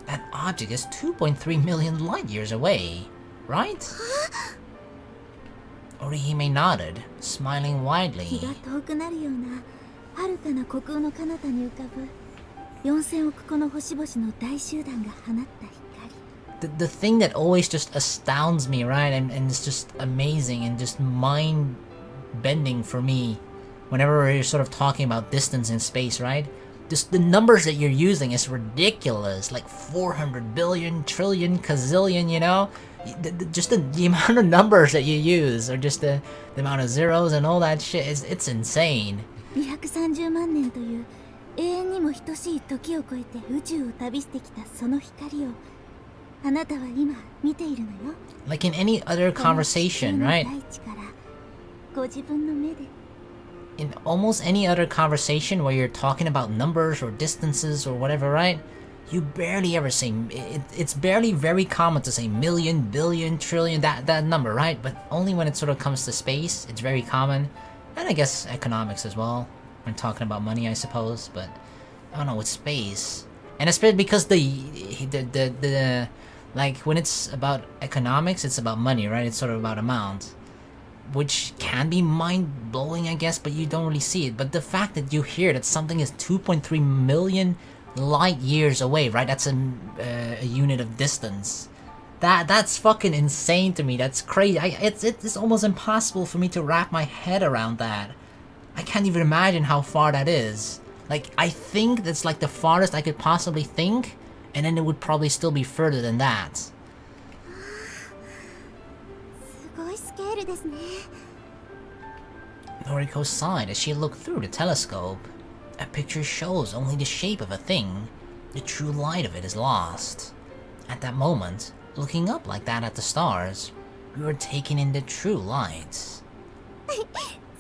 That object is 2.3 million light years away, right? Orihime nodded, smiling 気 widely. が遠くなるような遥かな虚空の彼方に浮かぶ4000億個の星々の大集団が放った光。 The thing that always just astounds me, right? And it's just amazing and just mind-bending for me whenever we're sort of talking about distance in space, right? Just the numbers that you're using is ridiculous. Like 400 billion, trillion, gazillion, you know? Just the amount of numbers that you use, or just the amount of zeros and all that shit, it's insane. 230万年という永遠にも等しい時を超えて宇宙を旅してきたその光をあなたは今見ているのよ。 Like in any other この conversation, 地球の right? 大地からご自分の目で In almost any other conversation where you're talking about numbers or distances or whatever, right? You barely ever say, it's barely very common to say million, billion, trillion, that number, right? But only when it sort of comes to space, it's very common. And I guess economics as well, when talking about money, I suppose. But I don't know, with space. And especially because the like, when it's about economics, it's about money, right? It's sort of about amount. Which can be mind-blowing, I guess, but you don't really see it. But the fact that you hear that something is 2.3 million light years away, right? That's a unit of distance. That's fucking insane to me. That's crazy. It's almost impossible for me to wrap my head around that. I can't even imagine how far that is. Like, I think that's like the farthest I could possibly think, and then it would probably still be further than that. すごいスケールですね。 Noriko sighed as she looked through the telescope. A picture shows only the shape of a thing. The true light of it is lost. At that moment, looking up like that at the stars, we were taking in the true light.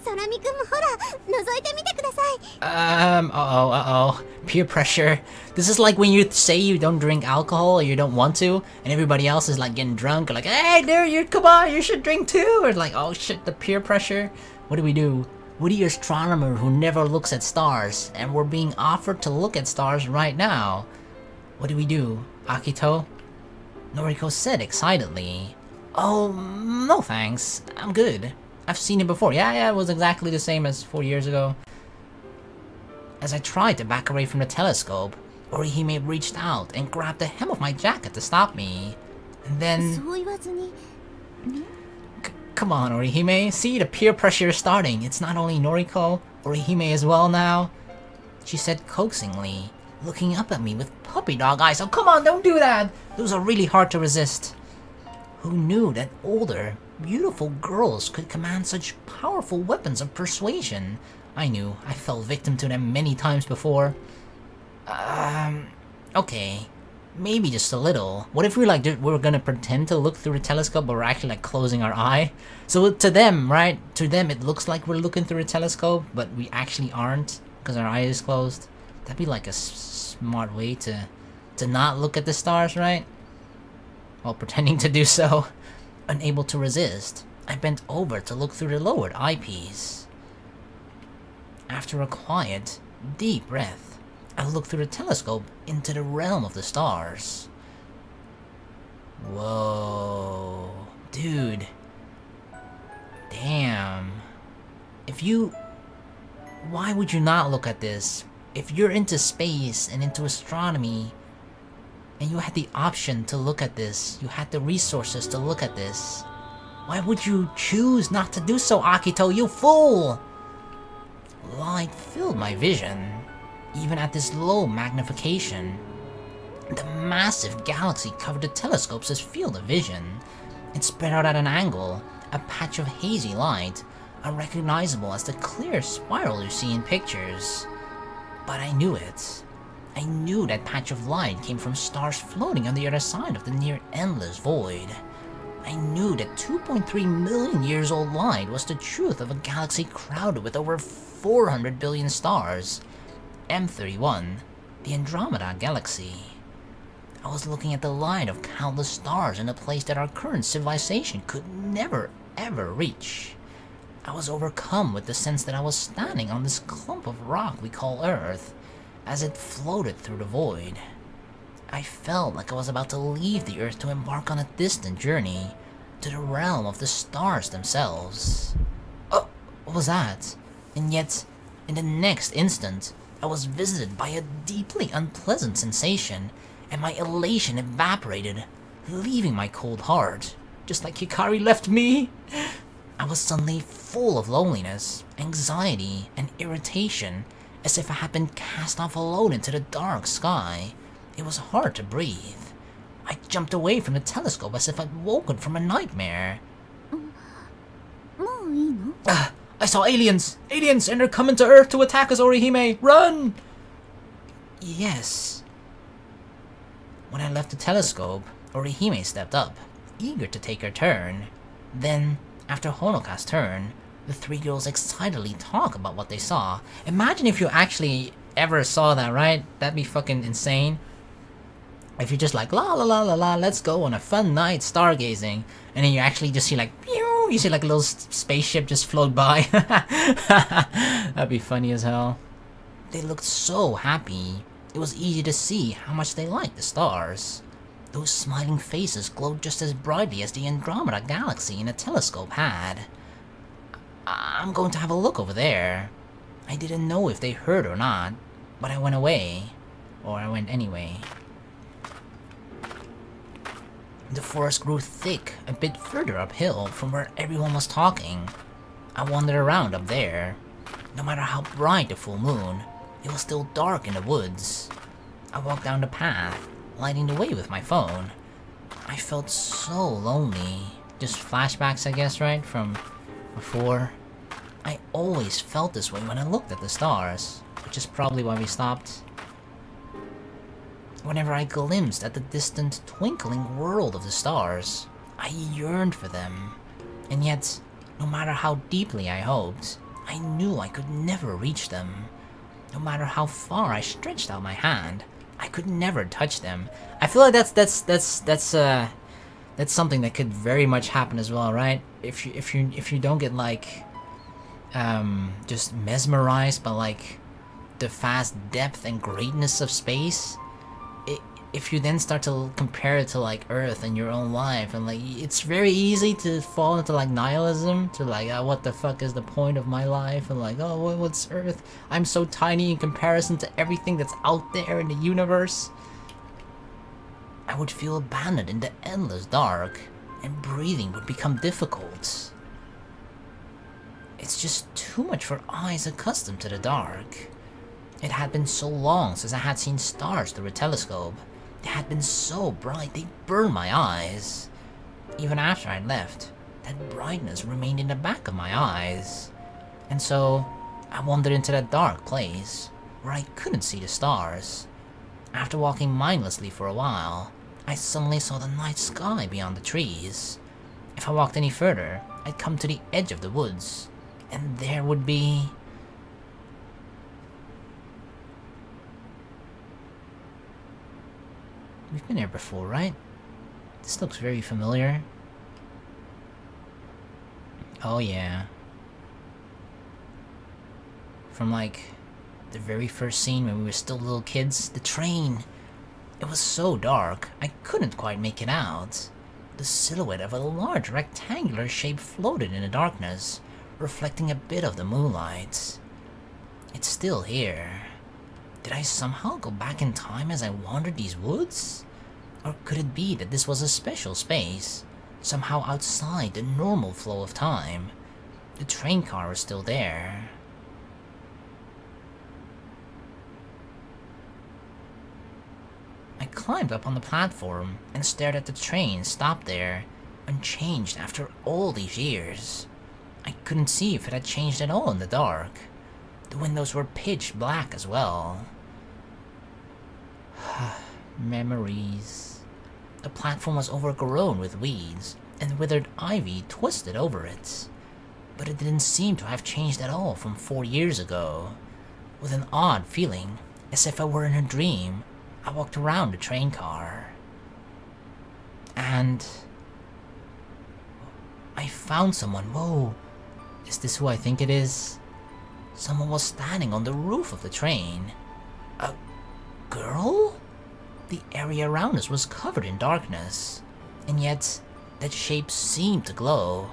空見くんもほら、覗いてみてください。Uh-oh. Peer pressure. This is like when you say you don't drink alcohol or you don't want to, and everybody else is like getting drunk, or like, hey, dude, come on, you should drink too, or like, oh shit, the peer pressure. What do? We're the astronomer who never looks at stars, and we're being offered to look at stars right now. What do, Akito? Noriko said excitedly. Oh, no thanks. I'm good. I've seen it before. Yeah, it was exactly the same as 4 years ago. As I tried to back away from the telescope, Orihime reached out and grabbed the hem of my jacket to stop me. And then... そう言わずに。Come on, Orihime. See, the peer pressure is starting. It's not only Noriko, Orihime as well now. She said coaxingly, looking up at me with puppy dog eyes. Oh, come on, don't do that! Those are really hard to resist. Who knew that older, beautiful girls could command such powerful weapons of persuasion? I knew. I fell victim to them many times before. Okay. Maybe just a little. What if we're gonna pretend to look through the telescope, but we're actually like closing our eye? So to them, right? To them it looks like we're looking through a telescope, but we actually aren't because our eye is closed. That'd be like a smart way to not look at the stars, right? While pretending to do so. Unable to resist, I bent over to look through the lowered eyepiece. After a quiet, deep breath, I looked through the telescope into the realm of the stars. Whoa. Dude. Damn. Why would you not look at this? If you're into space and into astronomy, and you had the option to look at this, you had the resources to look at this, why would you choose not to do so, Akito, you fool? Light filled my vision. Even at this low magnification, the massive galaxy covered the telescope's field of vision. It spread out at an angle, a patch of hazy light, unrecognizable as the clear spiral you see in pictures. But I knew it. I knew that patch of light came from stars floating on the other side of the near-endless void. I knew that 2.3 million years old light was the truth of a galaxy crowded with over 400 billion stars. M31, the Andromeda Galaxy. I was looking at the light of countless stars in a place that our current civilization could never ever reach. I was overcome with the sense that I was standing on this clump of rock we call Earth, as it floated through the void. I felt like I was about to leave the Earth to embark on a distant journey to the realm of the stars themselves. Oh, what was that? And yet, in the next instant, I was visited by a deeply unpleasant sensation, and my elation evaporated, leaving my cold heart, just like Hikari left me. I was suddenly full of loneliness, anxiety, and irritation, as if I had been cast off alone into the dark sky. It was hard to breathe. I jumped away from the telescope as if I'd woken from a nightmare. もういいの? I saw aliens! Aliens! And they're coming to Earth to attack us, Orihime! Run! Yes. When I left the telescope, Orihime stepped up, eager to take her turn. Then, after Honoka's turn, the three girls excitedly talk about what they saw. Imagine if you actually ever saw that, right? That'd be fucking insane. If you're just like, la la la la la, let's go on a fun night stargazing, and then you actually just see like, pew, you see like a little spaceship just float by. That'd be funny as hell. They looked so happy. It was easy to see how much they liked the stars. Those smiling faces glowed just as brightly as the Andromeda Galaxy in a telescope had. I'm going to have a look over there. I didn't know if they heard or not, but I went away. Or I went anyway. The forest grew thick a bit further uphill from where everyone was talking. I wandered around up there. No matter how bright the full moon, It was still dark in the woods. I walked down the path, lighting the way with my phone. I felt so lonely. Just flashbacks, I guess, right? From before. I always felt this way when I looked at the stars, which is probably why we stopped. Whenever I glimpsed at the distant, twinkling world of the stars, I yearned for them. And yet, no matter how deeply I hoped, I knew I could never reach them. No matter how far I stretched out my hand, I could never touch them. I feel like that's something that could very much happen as well, right? If you don't get like just mesmerized by like the vast depth and greatness of space, if you then start to compare it to like Earth and your own life, and like it's very easy to fall into like nihilism, to like, oh, what the fuck is the point of my life, and like, oh, what's Earth? I'm so tiny in comparison to everything that's out there in the universe. I would feel abandoned in the endless dark, and breathing would become difficult. It's just too much for eyes accustomed to the dark. It had been so long since I had seen stars through a telescope. They had been so bright, they burned my eyes. Even after I left, that brightness remained in the back of my eyes. And so, I wandered into that dark place, where I couldn't see the stars. After walking mindlessly for a while, I suddenly saw the night sky beyond the trees. If I walked any further, I'd come to the edge of the woods, and there would be... We've been here before, right? This looks very familiar. Oh yeah. From like the very first scene when we were still little kids, the train. It was so dark, I couldn't quite make it out. The silhouette of a large rectangular shape floated in the darkness, reflecting a bit of the moonlight. It's still here. Did I somehow go back in time as I wandered these woods? Or could it be that this was a special space, somehow outside the normal flow of time? The train car was still there. I climbed up on the platform and stared at the train stopped there, unchanged after all these years. I couldn't see if it had changed at all in the dark. The windows were pitch black as well. Memories. The platform was overgrown with weeds, and withered ivy twisted over it. But it didn't seem to have changed at all from 4 years ago. With an odd feeling, as if I were in a dream, I walked around the train car. And... I found someone. Whoa. Is this who I think it is? Someone was standing on the roof of the train. A girl? The area around us was covered in darkness, and yet that shape seemed to glow,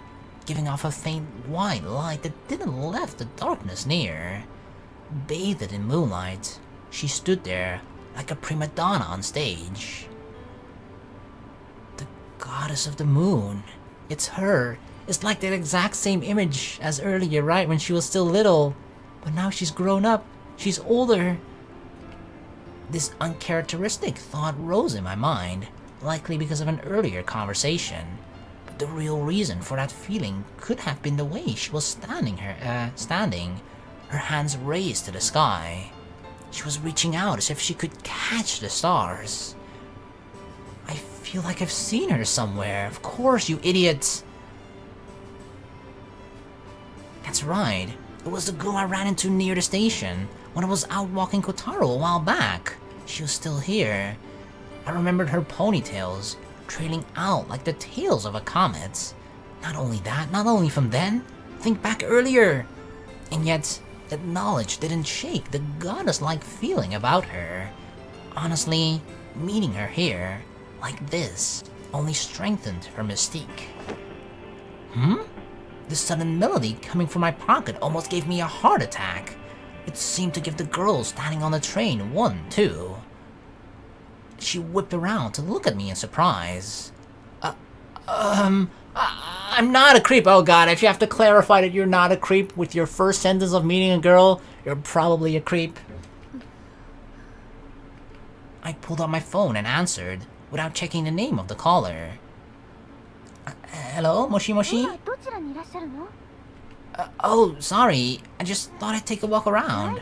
giving off a faint white light that didn't let the darkness near. Bathed in moonlight, she stood there like a prima donna on stage. The goddess of the moon. It's her. It's like that exact same image as earlier, right? When she was still little. But now she's grown up. She's older. This uncharacteristic thought rose in my mind, likely because of an earlier conversation. But the real reason for that feeling could have been the way she was standing, her hands raised to the sky. She was reaching out as if she could catch the stars. I feel like I've seen her somewhere. Of course, you idiot. That's right. It was the girl I ran into near the station when I was out walking Kotaro a while back. She was still here. I remembered her ponytails, trailing out like the tails of a comet. Not only that, not only from then, think back earlier. And yet, that knowledge didn't shake the goddess-like feeling about her. Honestly, meeting her here, like this, only strengthened her mystique. The sudden melody coming from my pocket almost gave me a heart attack. It seemed to give the girl standing on the train one, too. She whipped around to look at me in surprise. I'm not a creep. Oh god, if you have to clarify that you're not a creep with your first sentence of meeting a girl, you're probably a creep. I pulled out my phone and answered, without checking the name of the caller. Hello, Moshi Moshi? Oh, sorry. I just thought I'd take a walk around.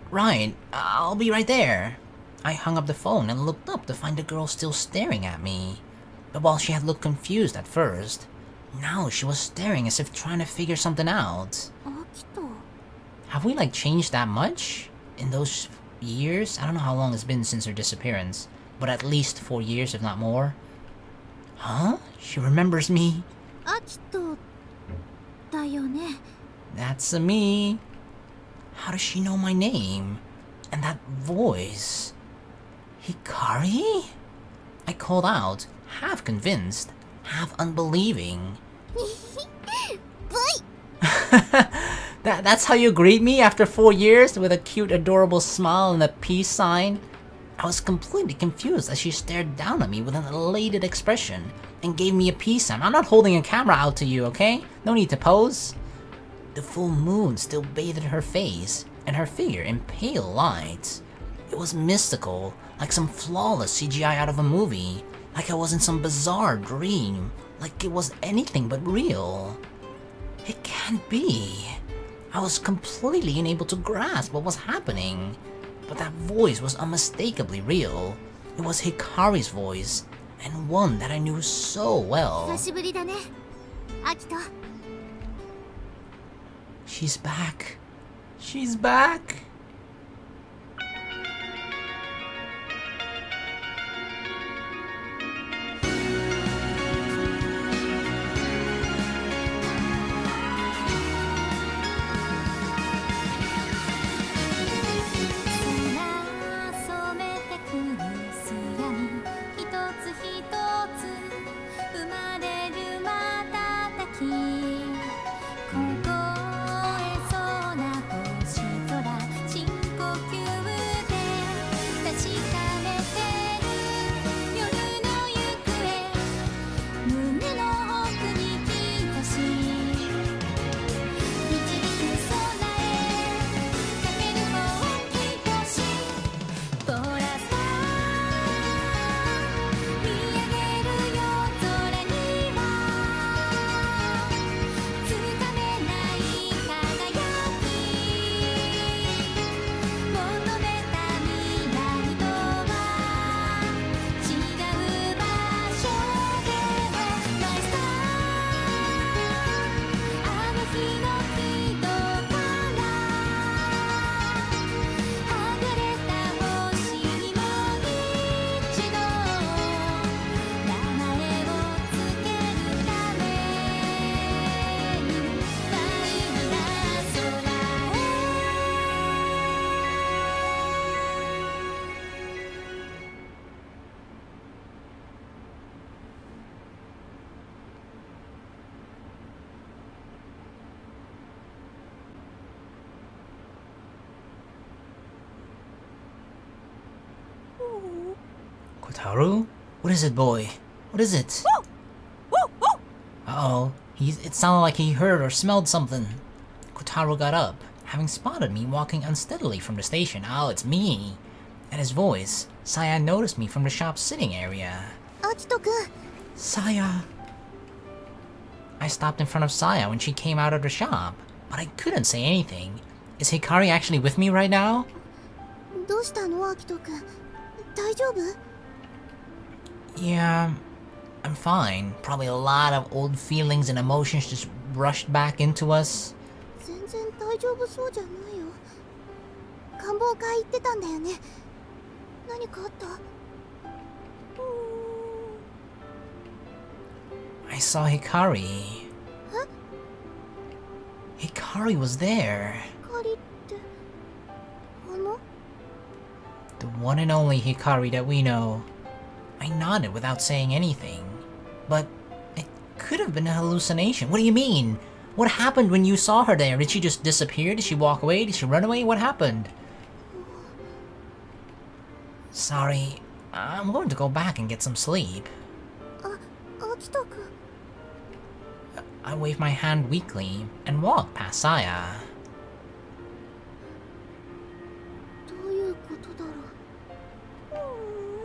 Right, I'll be right there. I hung up the phone and looked up to find the girl still staring at me. But while she had looked confused at first, now she was staring as if trying to figure something out. Have we changed that much? In those years? I don't know how long it's been since her disappearance, but at least 4 years if not more. Huh? She remembers me. That's me. How does she know my name? And that voice? Hikari? I called out, half convinced, half unbelieving. That's how you greet me after 4 years, with a cute, adorable smile and a peace sign? I was completely confused as she stared down at me with an elated expression and gave me a peace sign. I'm not holding a camera out to you, okay? No need to pose. The full moon still bathed her face and her figure in pale light. It was mystical, like some flawless CGI out of a movie, like I was in some bizarre dream, like it was anything but real. It can't be. I was completely unable to grasp what was happening, but that voice was unmistakably real. It was Hikari's voice, and one that I knew so well. She's back. She's back. Kotaro? What is it, boy? What is it? Uh-oh. It sounded like he heard or smelled something. Kotaro got up, having spotted me walking unsteadily from the station. Oh, it's me. At his voice, Saya noticed me from the shop's sitting area. Saya. I stopped in front of Saya when she came out of the shop, but I couldn't say anything. Is Hikari actually with me right now? Yeah, I'm fine. Probably a lot of old feelings and emotions just rushed back into us. I saw Hikari. Huh? Hikari was there. The one and only Hikari that we know. I nodded without saying anything. But it could have been a hallucination. What do you mean? What happened when you saw her there? Did she just disappear? Did she walk away? Did she run away? What happened? Sorry, I'm going to go back and get some sleep. I waved my hand weakly and walked past Saya. だろう。